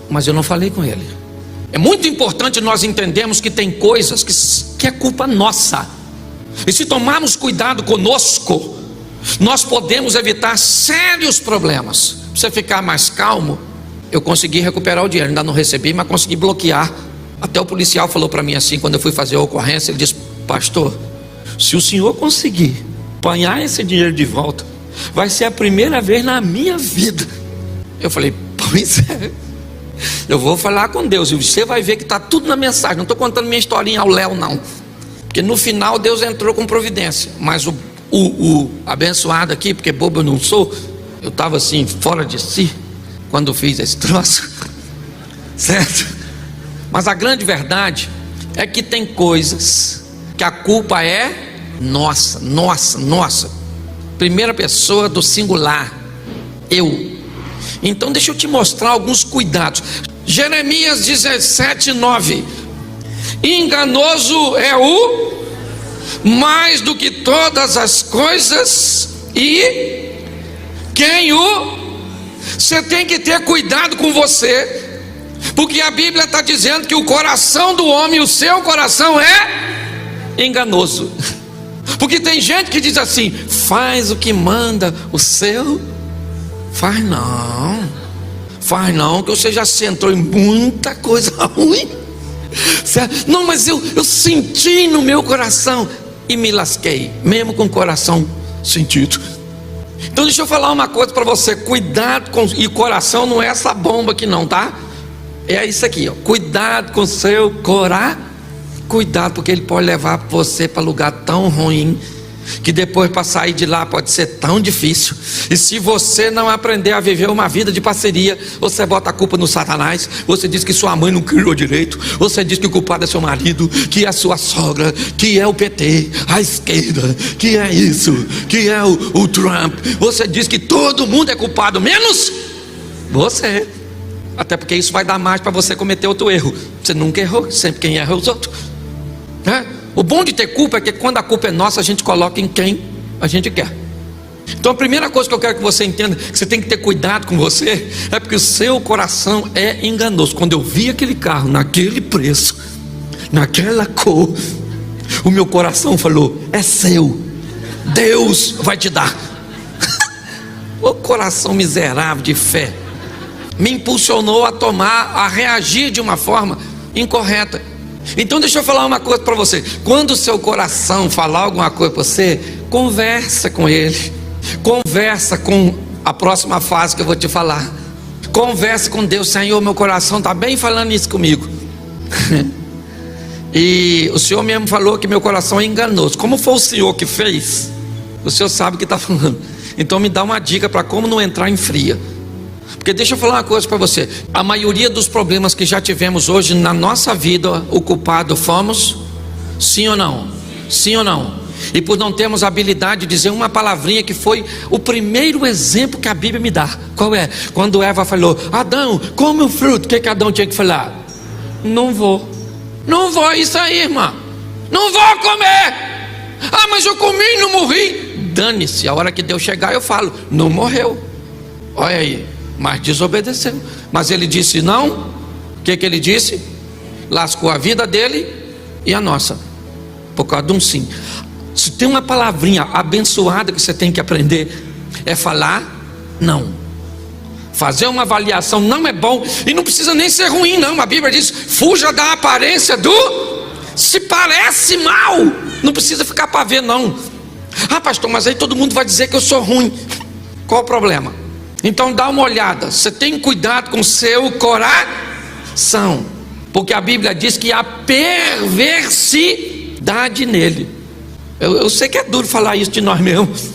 Speaker 1: mas eu não falei com ele. É muito importante nós entendermos que tem coisas que é culpa nossa, e se tomarmos cuidado conosco, nós podemos evitar sérios problemas. Para você ficar mais calmo, eu consegui recuperar o dinheiro, ainda não recebi, mas consegui bloquear. Até o policial falou para mim assim, quando eu fui fazer a ocorrência, ele disse: pastor, se o senhor conseguir apanhar esse dinheiro de volta, vai ser a primeira vez na minha vida. Eu falei: pois é, eu vou falar com Deus e você vai ver que está tudo na mensagem. Não estou contando minha historinha ao léu não, porque no final Deus entrou com providência. Mas o abençoado aqui, porque bobo eu não sou, eu estava assim fora de si quando fiz esse troço, certo? Mas a grande verdade é que tem coisas que a culpa é nossa. Primeira pessoa do singular, eu. Então deixa eu te mostrar alguns cuidados. Jeremias 17:9. Enganoso é o mais do que todas as coisas, e quem o
Speaker 2: Você tem que ter cuidado com você, porque a Bíblia está dizendo que o coração do homem, o seu coração é enganoso. Porque tem gente que diz assim: faz o que manda o seu. Faz não, que você já se entrou em muita coisa ruim. Não, mas eu senti no meu coração e me lasquei, mesmo com o coração sentido. Então deixa eu falar uma coisa para você: cuidado com, e coração não é essa bomba aqui não, tá? É isso aqui, ó. Cuidado com o seu coração. Cuidado, porque ele pode levar você para lugar tão ruim, que depois para sair de lá pode ser tão difícil. E se você não aprender a viver uma vida de parceria, você bota a culpa no Satanás. Você diz que sua mãe não criou direito. Você diz que o culpado é seu marido, que é a sua sogra, que é o PT, a esquerda, que é isso, que é o Trump. Você diz que todo mundo é culpado, menos você. Até porque isso vai dar mais para você cometer outro erro. Você nunca errou, sempre quem erra é os outros. O bom de ter culpa é que quando a culpa é nossa, a gente coloca em quem a gente quer. Então a primeira coisa que eu quero que você entenda, que você tem que ter cuidado com você, é porque o seu coração é enganoso. Quando eu vi aquele carro naquele preço, naquela cor, o meu coração falou: é seu, Deus vai te dar. O coração miserável de fé me impulsionou a reagir de uma forma incorreta. Então deixa eu falar uma coisa para você: quando o seu coração falar alguma coisa para você, conversa com ele, conversa com a próxima fase que eu vou te falar, conversa com Deus. Senhor, meu coração está bem falando isso comigo. E o Senhor mesmo falou que meu coração é enganoso. Como foi o Senhor que fez, o Senhor sabe o que está falando. Então me dá uma dica para como não entrar em fria. Porque deixa eu falar uma coisa para você: a maioria dos problemas que já tivemos hoje na nossa vida, o culpado fomos, sim ou não? Sim ou não? E por não termos a habilidade de dizer uma palavrinha, que foi o primeiro exemplo que a Bíblia me dá. Qual é? Quando Eva falou: Adão, come o fruto. O que Adão tinha que falar? Não vou, isso aí, irmã, não vou comer. Ah, mas eu comi e não morri. Dane-se, a hora que Deus chegar eu falo: não morreu. Olha aí, mas desobedeceu. Mas ele disse não. O que ele disse? Lascou a vida dele e a nossa, por causa de um sim. Se tem uma palavrinha abençoada que você tem que aprender, é falar não. Fazer uma avaliação não é bom, e não precisa nem ser ruim não. A Bíblia diz: fuja da aparência do... Se parece mal, não precisa ficar para ver não. Ah, pastor, mas aí todo mundo vai dizer que eu sou ruim. Qual o problema? Então dá uma olhada. Você tem cuidado com o seu coração, porque a Bíblia diz que há perversidade nele. Eu sei que é duro falar isso de nós mesmos,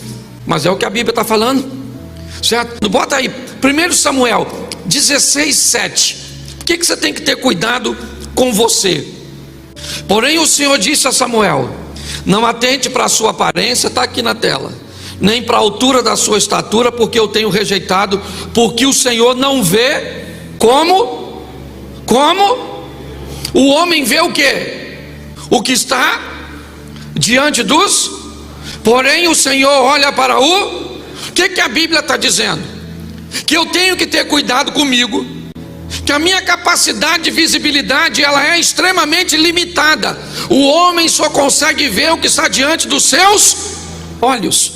Speaker 2: mas é o que a Bíblia está falando, certo? Bota aí 1 Samuel 16:7. Por que você tem que ter cuidado com você? Porém o Senhor disse a Samuel: não atente para a sua aparência, está aqui na tela, nem para a altura da sua estatura, porque eu tenho rejeitado. Porque o Senhor não vê como o homem vê o que? O que está diante dos... Porém o Senhor olha para o... que a Bíblia está dizendo? Que eu tenho que ter cuidado comigo, que a minha capacidade de visibilidade ela é extremamente limitada. O homem só consegue ver o que está diante dos seus olhos.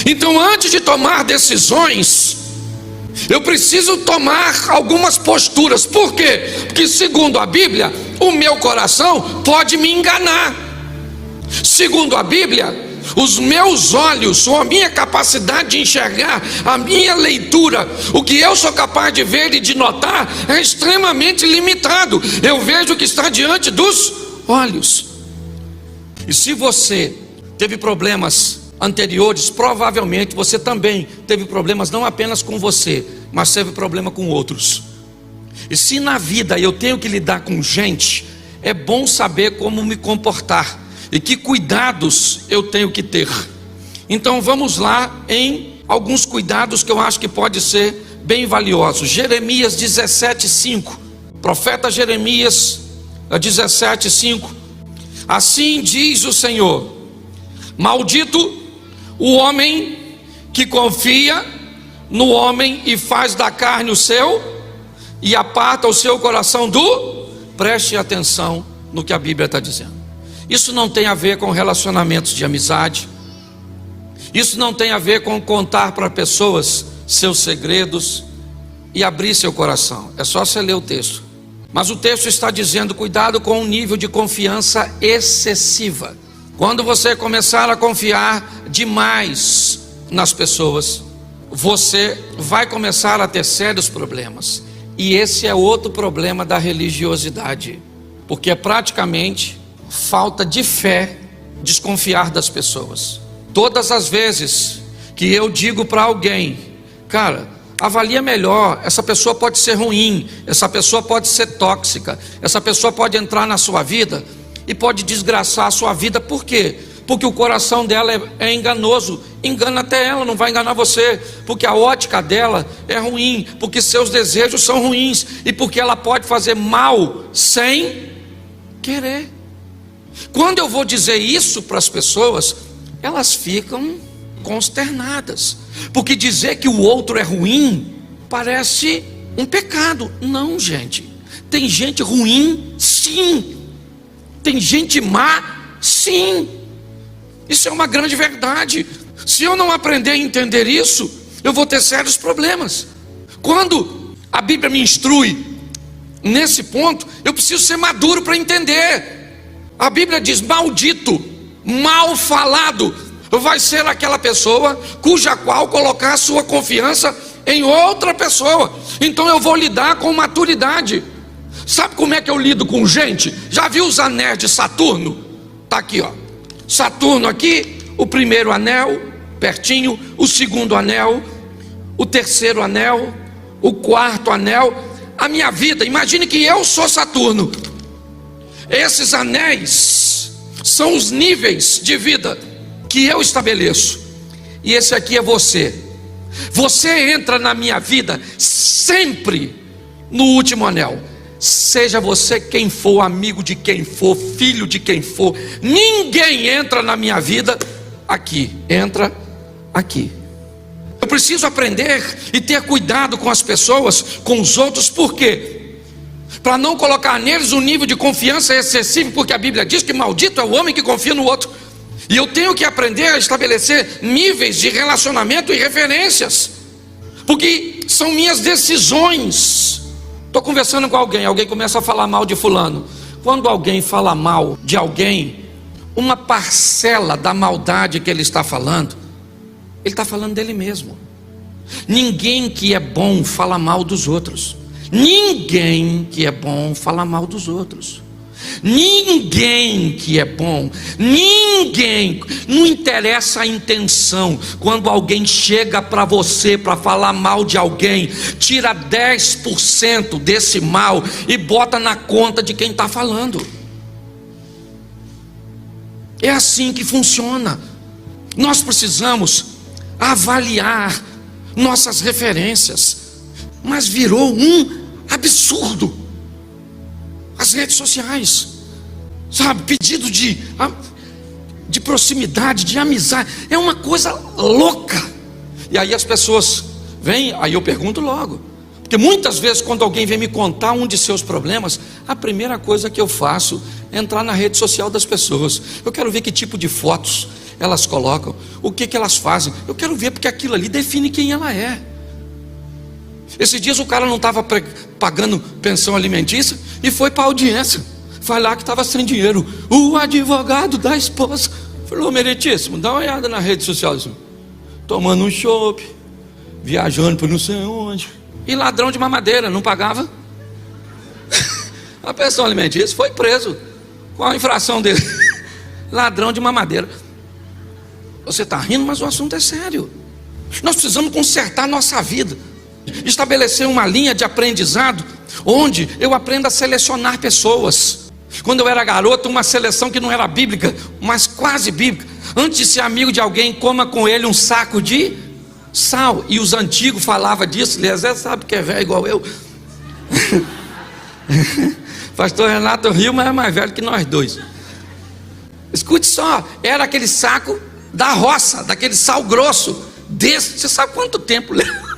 Speaker 2: Então, antes de tomar decisões, eu preciso tomar algumas posturas. Por quê? Porque segundo a Bíblia, o meu coração pode me enganar. Segundo a Bíblia, os meus olhos, ou a minha capacidade de enxergar, a minha leitura, o que eu sou capaz de ver e de notar é extremamente limitado. Eu vejo o que está diante dos olhos. E se você teve problemas anteriores, provavelmente você também teve problemas não apenas com você, mas teve problema com outros. E se na vida eu tenho que lidar com gente, é bom saber como me comportar e que cuidados eu tenho que ter. Então vamos lá em alguns cuidados que eu acho que pode ser bem valiosos. Jeremias 17:5, profeta Jeremias 17:5. Assim diz o Senhor: maldito o homem que confia no homem e faz da carne o seu, e aparta o seu coração do... Preste atenção no que a Bíblia está dizendo. Isso não tem a ver com relacionamentos de amizade. Isso não tem a ver com contar para pessoas seus segredos e abrir seu coração. É só você ler o texto. Mas o texto está dizendo: cuidado com um nível de confiança excessiva. Quando você começar a confiar demais nas pessoas, você vai começar a ter sérios problemas. E esse é outro problema da religiosidade, porque é praticamente falta de fé desconfiar das pessoas. Todas as vezes que eu digo para alguém: cara, avalia melhor, essa pessoa pode ser ruim, essa pessoa pode ser tóxica, essa pessoa pode entrar na sua vida e pode desgraçar a sua vida. Por quê? Porque o coração dela é enganoso. Engana até ela, não vai enganar você. Porque a ótica dela é ruim, porque seus desejos são ruins, e porque ela pode fazer mal sem querer. Quando eu vou dizer isso para as pessoas, elas ficam consternadas, porque dizer que o outro é ruim parece um pecado. Não, gente, tem gente ruim, sim. Tem gente má, sim. Isso é uma grande verdade. Se eu não aprender a entender isso, eu vou ter sérios problemas. Quando a Bíblia me instrui nesse ponto, eu preciso ser maduro para entender. A Bíblia diz: maldito, mal falado vai ser aquela pessoa cuja qual colocar a sua confiança em outra pessoa. Então eu vou lidar com maturidade. Sabe como é que eu lido com gente? Já viu os anéis de Saturno? Está aqui, ó. Saturno aqui, o primeiro anel, pertinho, o segundo anel, o terceiro anel, o quarto anel. A minha vida, imagine que eu sou Saturno. Esses anéis são os níveis de vida que eu estabeleço. E esse aqui é você. Você entra na minha vida sempre no último anel. Seja você quem for, amigo de quem for, filho de quem for, ninguém entra na minha vida aqui, entra aqui. Eu preciso aprender e ter cuidado com as pessoas, com os outros. Por quê? Para não colocar neles um nível de confiança excessivo, porque a Bíblia diz que maldito é o homem que confia no outro. E eu tenho que aprender a estabelecer níveis de relacionamento e referências, porque são minhas decisões. Estou conversando com alguém, alguém começa a falar mal de fulano. Quando alguém fala mal de alguém, uma parcela da maldade que ele está falando dele mesmo. Ninguém que é bom fala mal dos outros. Ninguém que é bom fala mal dos outros. Ninguém que é bom, ninguém, não interessa a intenção. Quando alguém chega para você para falar mal de alguém, tira 10% desse mal e bota na conta de quem está falando. É assim que funciona. Nós precisamos avaliar nossas referências, mas virou um absurdo. As redes sociais, sabe, pedido de proximidade, de amizade, é uma coisa louca. E aí as pessoas vêm, aí eu pergunto logo, porque muitas vezes quando alguém vem me contar um de seus problemas, a primeira coisa que eu faço é entrar na rede social das pessoas. Eu quero ver que tipo de fotos elas colocam, o que elas fazem. Eu quero ver, porque aquilo ali define quem ela é. Esses dias o cara não estava pagando pensão alimentícia e foi para a audiência. Foi lá que estava sem dinheiro. O advogado da esposa falou: meritíssimo, dá uma olhada na rede social assim, tomando um chopp, viajando por não sei onde. E ladrão de mamadeira, não pagava a pensão alimentícia, foi preso. Qual a infração dele? Ladrão de mamadeira. Você está rindo, mas o assunto é sério. Nós precisamos consertar nossa vida, estabelecer uma linha de aprendizado onde eu aprendo a selecionar pessoas. Quando eu era garoto, uma seleção que não era bíblica, mas quase bíblica. Antes de ser amigo de alguém, coma com ele um saco de sal. E os antigos falavam disso. Zé sabe que é velho igual eu. Pastor Renato riu, mas é mais velho que nós dois. Escute só, era aquele saco da roça, daquele sal grosso desse. Você sabe quanto tempo leva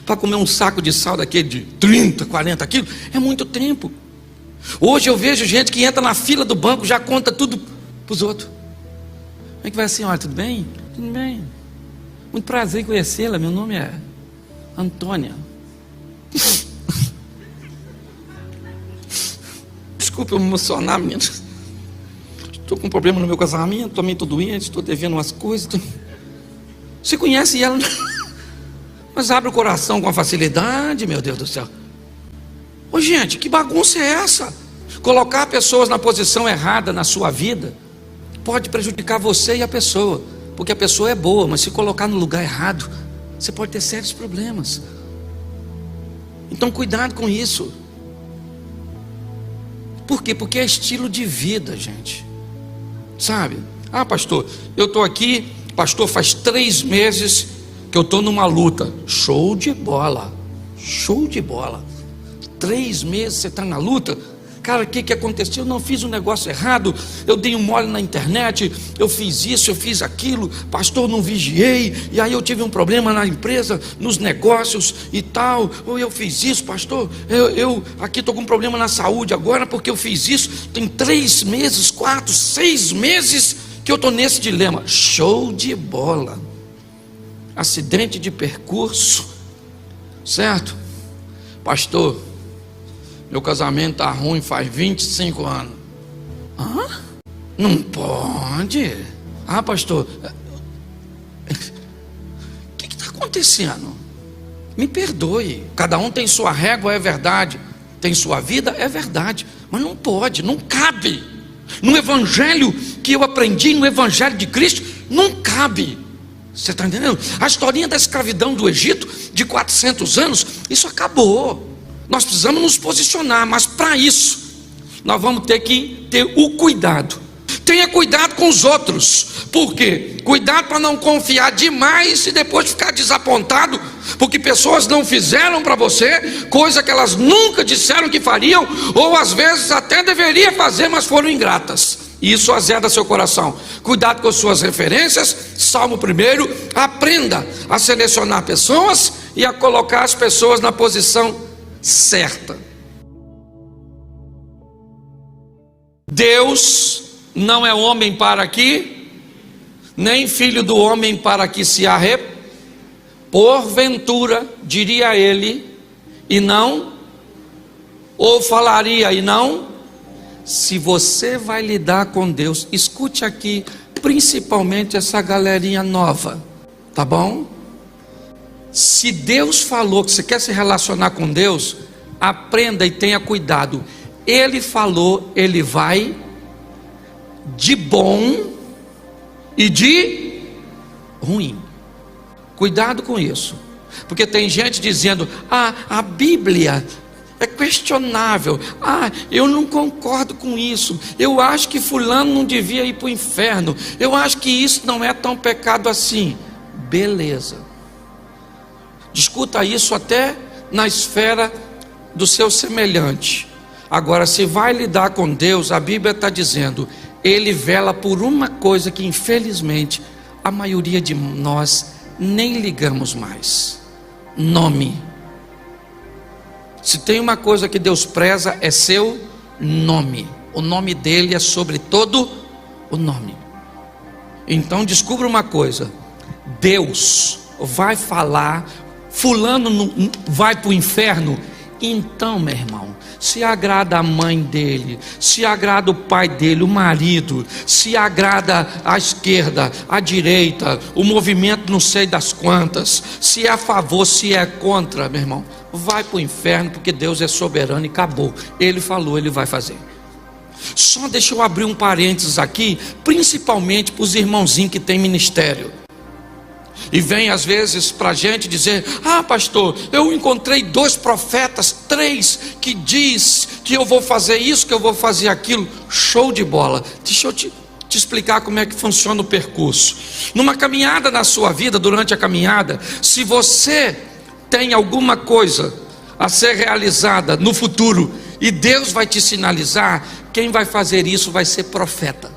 Speaker 2: para comer um saco de sal daquele de 30, 40 quilos, é muito tempo. Hoje eu vejo gente que entra na fila do banco, já conta tudo para os outros. Como é que vai assim? Olha, tudo bem? Tudo bem. Muito prazer em conhecê-la, meu nome é Antônia. Desculpa eu me emocionar, meninas. Estou com um problema no meu casamento, também estou doente, estou devendo umas coisas. Você conhece ela, mas abre o coração com facilidade, meu Deus do céu. Ô gente, que bagunça é essa? Colocar pessoas na posição errada na sua vida pode prejudicar você e a pessoa, porque a pessoa é boa, mas se colocar no lugar errado, você pode ter sérios problemas. Então cuidado com isso. Por quê? Porque é estilo de vida, gente. Sabe? Ah, pastor, eu estou aqui, pastor, faz 3 meses que eu estou numa luta. Show de bola. Show de bola. 3 meses você está na luta. Cara, o que aconteceu? Eu não fiz um negócio errado, eu dei um mole na internet, eu fiz isso, eu fiz aquilo, pastor, não vigiei, e aí eu tive um problema na empresa, nos negócios e tal, ou eu fiz isso, pastor, eu aqui estou com um problema na saúde agora, porque eu fiz isso, tem 3 meses, 4, 6 meses que eu estou nesse dilema. Show de bola. Acidente de percurso, certo? Pastor, meu casamento está ruim faz 25 anos. Hã? Não pode. Ah, pastor, o que está acontecendo? Me perdoe. Cada um tem sua régua, é verdade. Tem sua vida, é verdade. Mas não pode, não cabe. No evangelho que eu aprendi, no evangelho de Cristo, não cabe. Você está entendendo? A historinha da escravidão do Egito, de 400 anos, isso acabou. Nós precisamos nos posicionar, mas para isso nós vamos ter que ter o cuidado. Tenha cuidado com os outros. Por quê? Cuidado para não confiar demais e depois ficar desapontado, porque pessoas não fizeram para você coisa que elas nunca disseram que fariam, ou às vezes até deveria fazer, mas foram ingratas. E isso azeda seu coração. Cuidado com as suas referências. Salmo 1, aprenda a selecionar pessoas e a colocar as pessoas na posição certa. Deus não é homem para que, nem filho do homem para que se porventura, diria ele, e não, ou falaria e não. Se você vai lidar com Deus, escute aqui, principalmente essa galerinha nova, tá bom? Se Deus falou que você quer se relacionar com Deus, aprenda e tenha cuidado. Ele falou, ele vai de bom e de ruim. Cuidado com isso, porque tem gente dizendo: ah, a Bíblia é questionável, ah, eu não concordo com isso, eu acho que fulano não devia ir para o inferno, eu acho que isso não é tão pecado assim. Beleza, discuta isso até na esfera do seu semelhante. Agora, se vai lidar com Deus, a Bíblia está dizendo, Ele vela por uma coisa que infelizmente a maioria de nós nem ligamos mais: nome. Se tem uma coisa que Deus preza, é seu nome. O nome dele é sobre todo o nome. Então descubra uma coisa: Deus vai falar, fulano vai para o inferno. Então, meu irmão, se agrada a mãe dele, se agrada o pai dele, o marido, se agrada a esquerda, a direita, o movimento não sei das quantas, se é a favor, se é contra, meu irmão, vai para o inferno, porque Deus é soberano e acabou. Ele falou, ele vai fazer. Só deixa eu abrir um parênteses aqui, principalmente para os irmãozinhos que têm ministério. E vem às vezes para a gente dizer: ah, pastor, eu encontrei 2 profetas, 3, que diz que eu vou fazer isso, que eu vou fazer aquilo. Show de bola. Deixa eu te explicar como é que funciona o percurso. Numa caminhada na sua vida, durante a caminhada, se você tem alguma coisa a ser realizada no futuro e Deus vai te sinalizar, quem vai fazer isso vai ser profeta.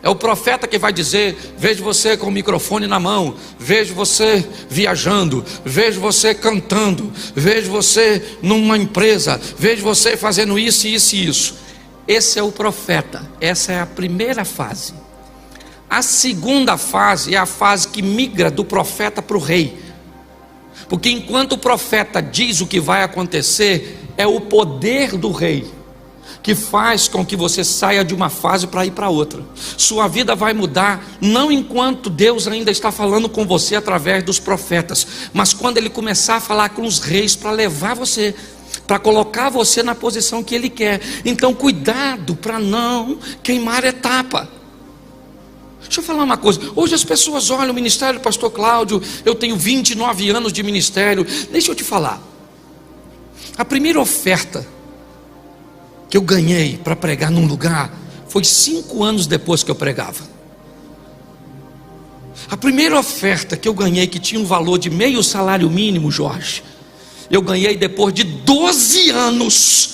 Speaker 2: É o profeta que vai dizer: vejo você com o microfone na mão, vejo você viajando, vejo você cantando, vejo você numa empresa, vejo você fazendo isso, isso e isso. Esse é o profeta. Essa é a primeira fase. A segunda fase é a fase que migra do profeta para o rei. Porque enquanto o profeta diz o que vai acontecer, é o poder do rei que faz com que você saia de uma fase para ir para outra. Sua vida vai mudar, não enquanto Deus ainda está falando com você através dos profetas, mas quando Ele começar a falar com os reis para levar você, para colocar você na posição que Ele quer. Então cuidado para não queimar etapa. Deixa eu falar uma coisa. Hoje as pessoas olham o ministério do pastor Cláudio, eu tenho 29 anos de ministério. Deixa eu te falar. A primeira oferta que eu ganhei para pregar num lugar foi 5 anos depois que eu pregava. A primeira oferta que eu ganhei, que tinha um valor de meio salário mínimo, Jorge, eu ganhei depois de 12 anos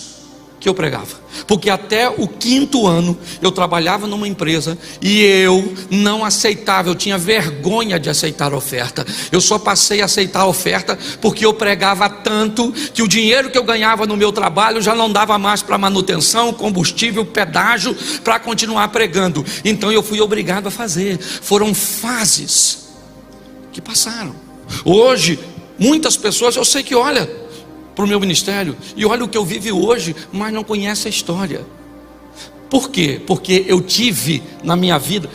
Speaker 2: que eu pregava. Porque até o 5º ano eu trabalhava numa empresa e eu não aceitava, eu tinha vergonha de aceitar a oferta. Eu só passei a aceitar a oferta porque eu pregava tanto que o dinheiro que eu ganhava no meu trabalho já não dava mais para manutenção, combustível, pedágio, para continuar pregando. Então eu fui obrigado a fazer. Foram fases que passaram. Hoje muitas pessoas, eu sei que olha para o meu ministério e olha o que eu vivo hoje, mas não conhece a história. Por quê? Porque eu tive na minha vida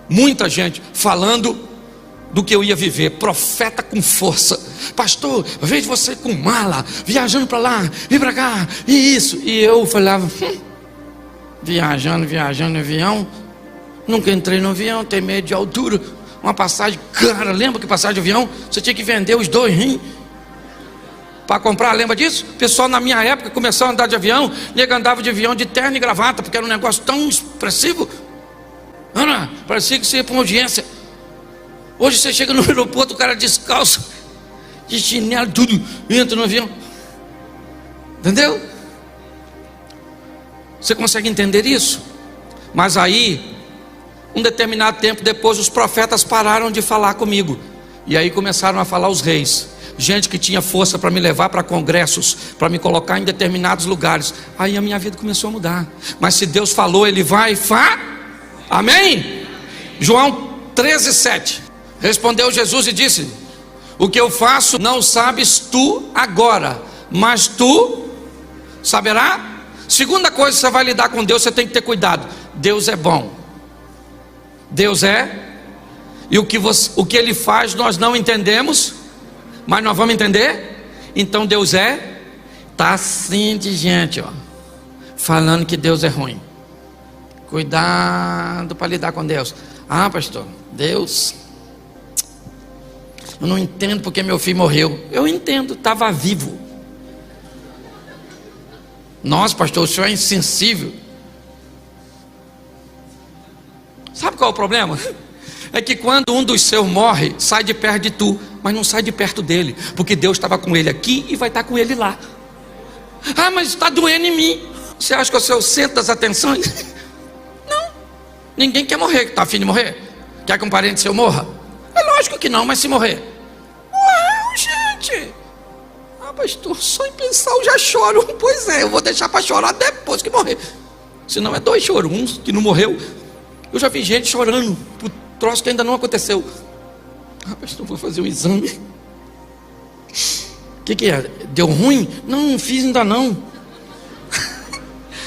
Speaker 2: muita gente falando do que eu ia viver. Profeta com força: pastor, eu vejo você com mala, viajando para lá e para cá, e isso. E eu falava: viajando em avião, nunca entrei no avião, tenho medo de altura. Uma passagem cara, lembra que passagem de avião você tinha que vender os 2 rins para comprar, lembra disso? O pessoal na minha época começou a andar de avião, nego andava de avião de terno e gravata, porque era um negócio tão expressivo. Ana, parecia que você ia para uma audiência. Hoje você chega no aeroporto, o cara descalço, de chinelo, tudo, entra no avião. Entendeu? Você consegue entender isso? Mas aí, um determinado tempo depois, os profetas pararam de falar comigo. E aí começaram a falar os reis. Gente que tinha força para me levar para congressos, para me colocar em determinados lugares. Aí a minha vida começou a mudar. Mas se Deus falou, Ele vai. Amém? João 13:7. Respondeu Jesus e disse: o que eu faço não sabes tu agora, mas tu saberá. Segunda coisa, você vai lidar com Deus, você tem que ter cuidado. Deus é bom. Deus é. E o que Ele faz nós não entendemos, mas nós vamos entender. Então Deus é. Está assim de gente, ó, falando que Deus é ruim. Cuidado para lidar com Deus. Ah, pastor, Deus, eu não entendo porque meu filho morreu. Eu entendo, estava vivo. Nossa, pastor, o senhor é insensível. Sabe qual é o problema? É que quando um dos seus morre, sai de perto de tu, mas não sai de perto dele, porque Deus estava com ele aqui e vai estar com ele lá. Ah, mas está doendo em mim. Você acha que eu sou o centro das atenções? Não. Ninguém quer morrer. Está afim de morrer? Quer que um parente seu morra? É lógico que não, mas se morrer. Uau, gente. Ah, pastor, só em pensar eu já choro. Pois é, eu vou deixar para chorar depois que morrer. Senão é 2 choros. Um que não morreu. Eu já vi gente chorando por troço que ainda não aconteceu. Ah, pastor, vou fazer um exame. O que é? Deu ruim? Não fiz ainda não.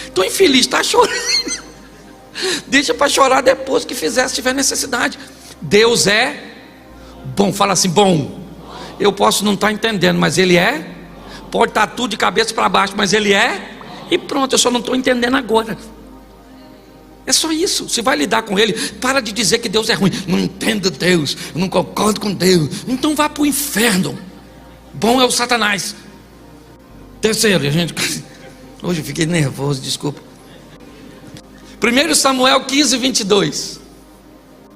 Speaker 2: Estou infeliz, está chorando. Deixa para chorar depois que fizer, se tiver necessidade. Deus é bom. Fala assim, bom. Eu posso não estar entendendo, mas Ele é. Pode estar tudo de cabeça para baixo, mas Ele é. E pronto, eu só não estou entendendo agora. É só isso. Você vai lidar com Ele. Para de dizer que Deus é ruim. Não entendo Deus, eu não concordo com Deus. Então vá para o inferno. Bom é o Satanás. Terceiro, gente, hoje eu fiquei nervoso, desculpa. 1 Samuel 15:22.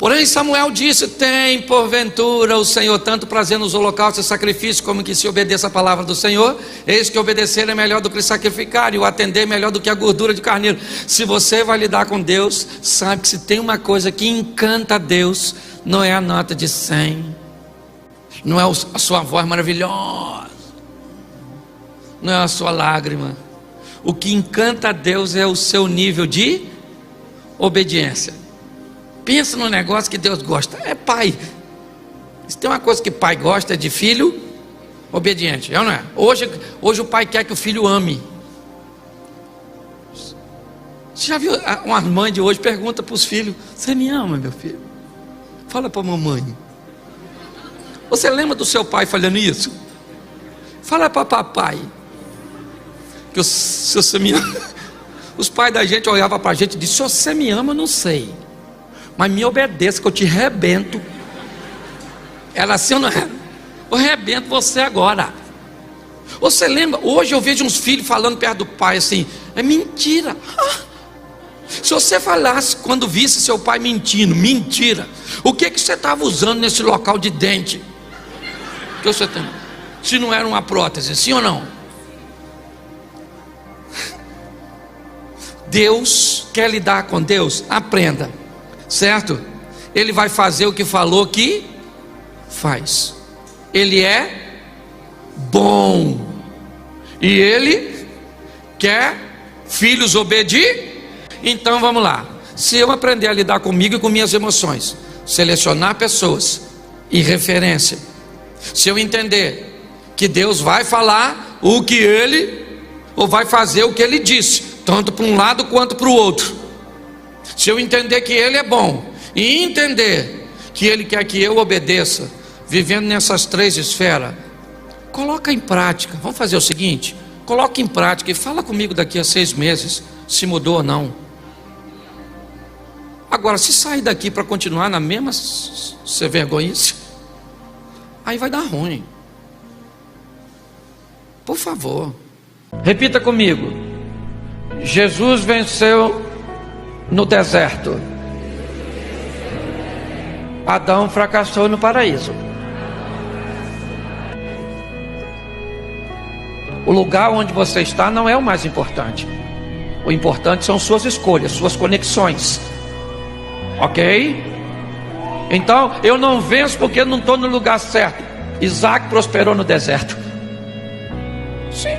Speaker 2: Porém Samuel disse: tem porventura o Senhor tanto prazer nos holocaustos e sacrifícios, como que se obedeça a palavra do Senhor? Eis que obedecer é melhor do que sacrificar, e o atender é melhor do que a gordura de carneiro. Se você vai lidar com Deus, sabe que se tem uma coisa que encanta a Deus, não é a nota de 100, não é a sua voz maravilhosa, não é a sua lágrima. O que encanta a Deus é o seu nível de obediência. Pensa no negócio que Deus gosta, é pai. Se tem uma coisa que pai gosta, é de filho obediente, é ou não é? Hoje o pai quer que o filho ame. Você já viu uma mãe de hoje pergunta para os filhos: você me ama, meu filho? Fala para a mamãe. Você lembra do seu pai falando isso? Fala para papai que se você me ama. Os pais da gente olhavam para a gente e diziam: se você me ama, eu não sei, mas me obedeça que eu te rebento. Era assim ou não era? Eu rebento você agora. Você lembra? Hoje eu vejo uns filhos falando perto do pai assim: é mentira. Se você falasse quando visse seu pai mentindo, mentira, o que você estava usando nesse local de dente? Que você tem? Se não era uma prótese, sim ou não? Deus quer lidar com Deus, aprenda, certo? Ele vai fazer o que falou que faz. Ele é bom e Ele quer filhos obedientes. Então vamos lá. Se eu aprender a lidar comigo e com minhas emoções, selecionar pessoas e referência, se eu entender que Deus vai falar o que Ele, ou vai fazer o que Ele disse, tanto para um lado quanto para o outro, se eu entender que Ele é bom e entender que Ele quer que eu obedeça, vivendo nessas três esferas, coloca em prática. Vamos fazer o seguinte: coloca em prática e fala comigo daqui a 6 meses se mudou ou não. Agora, se sair daqui para continuar na mesma ser vergonhice, aí vai dar ruim. Por favor, repita comigo: Jesus venceu no deserto, Adão fracassou no paraíso. O lugar onde você está não é o mais importante. O importante são suas escolhas, suas conexões. Ok? Então, eu não venço porque eu não estou no lugar certo. Isaac prosperou no deserto. Sim.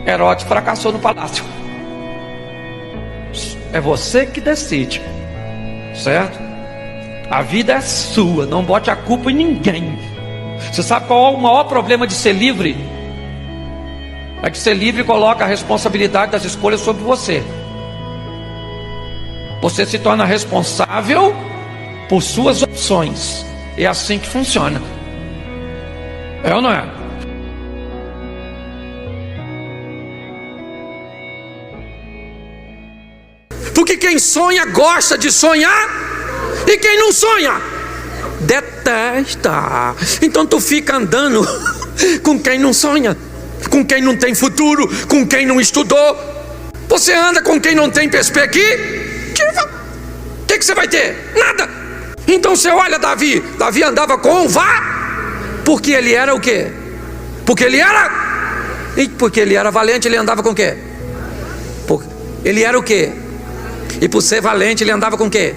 Speaker 2: Herodes fracassou no palácio. É você que decide, certo? A vida é sua, não bote a culpa em ninguém. Você sabe qual é o maior problema de ser livre? É que ser livre coloca a responsabilidade das escolhas sobre você. Você se torna responsável por suas opções. É assim que funciona. É ou não é? Porque quem sonha gosta de sonhar, e quem não sonha detesta. Então tu fica andando com quem não sonha, com quem não tem futuro, com quem não estudou. Você anda com quem não tem perspectiva. O que você vai ter? Nada. Então você olha Davi andava com um porque ele era o quê? Porque ele era valente, ele andava com o quê? Ele era o quê? E por ser valente ele andava com o quê?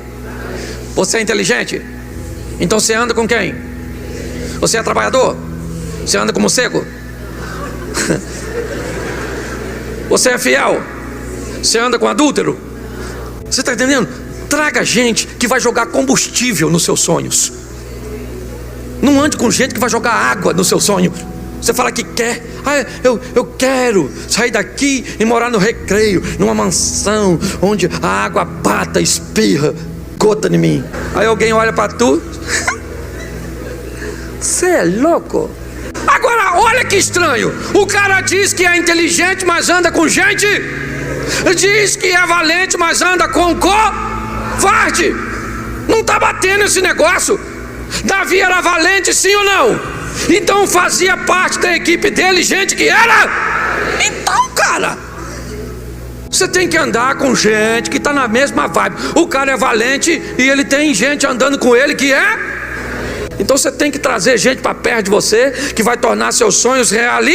Speaker 2: Você é inteligente? Então você anda com quem? Você é trabalhador? Você anda como cego? Você é fiel? Você anda com adúltero? Você está entendendo? Traga gente que vai jogar combustível nos seus sonhos. Não ande com gente que vai jogar água no seu sonho. Você fala que quer. Eu quero sair daqui e morar no Recreio, numa mansão onde a água bata, espirra, gota em mim. Aí alguém olha para tu. Você é louco? Agora olha que estranho. O cara diz que é inteligente, mas anda com gente. Diz que é valente, mas anda com covarde. Não está batendo esse negócio. Davi era valente, sim ou não? Então fazia parte da equipe dele gente que era. Então, cara, Você tem que andar com gente que está na mesma vibe. O cara é valente e ele tem gente andando com ele que é. Então você tem que trazer gente para perto de você que vai tornar seus sonhos reais.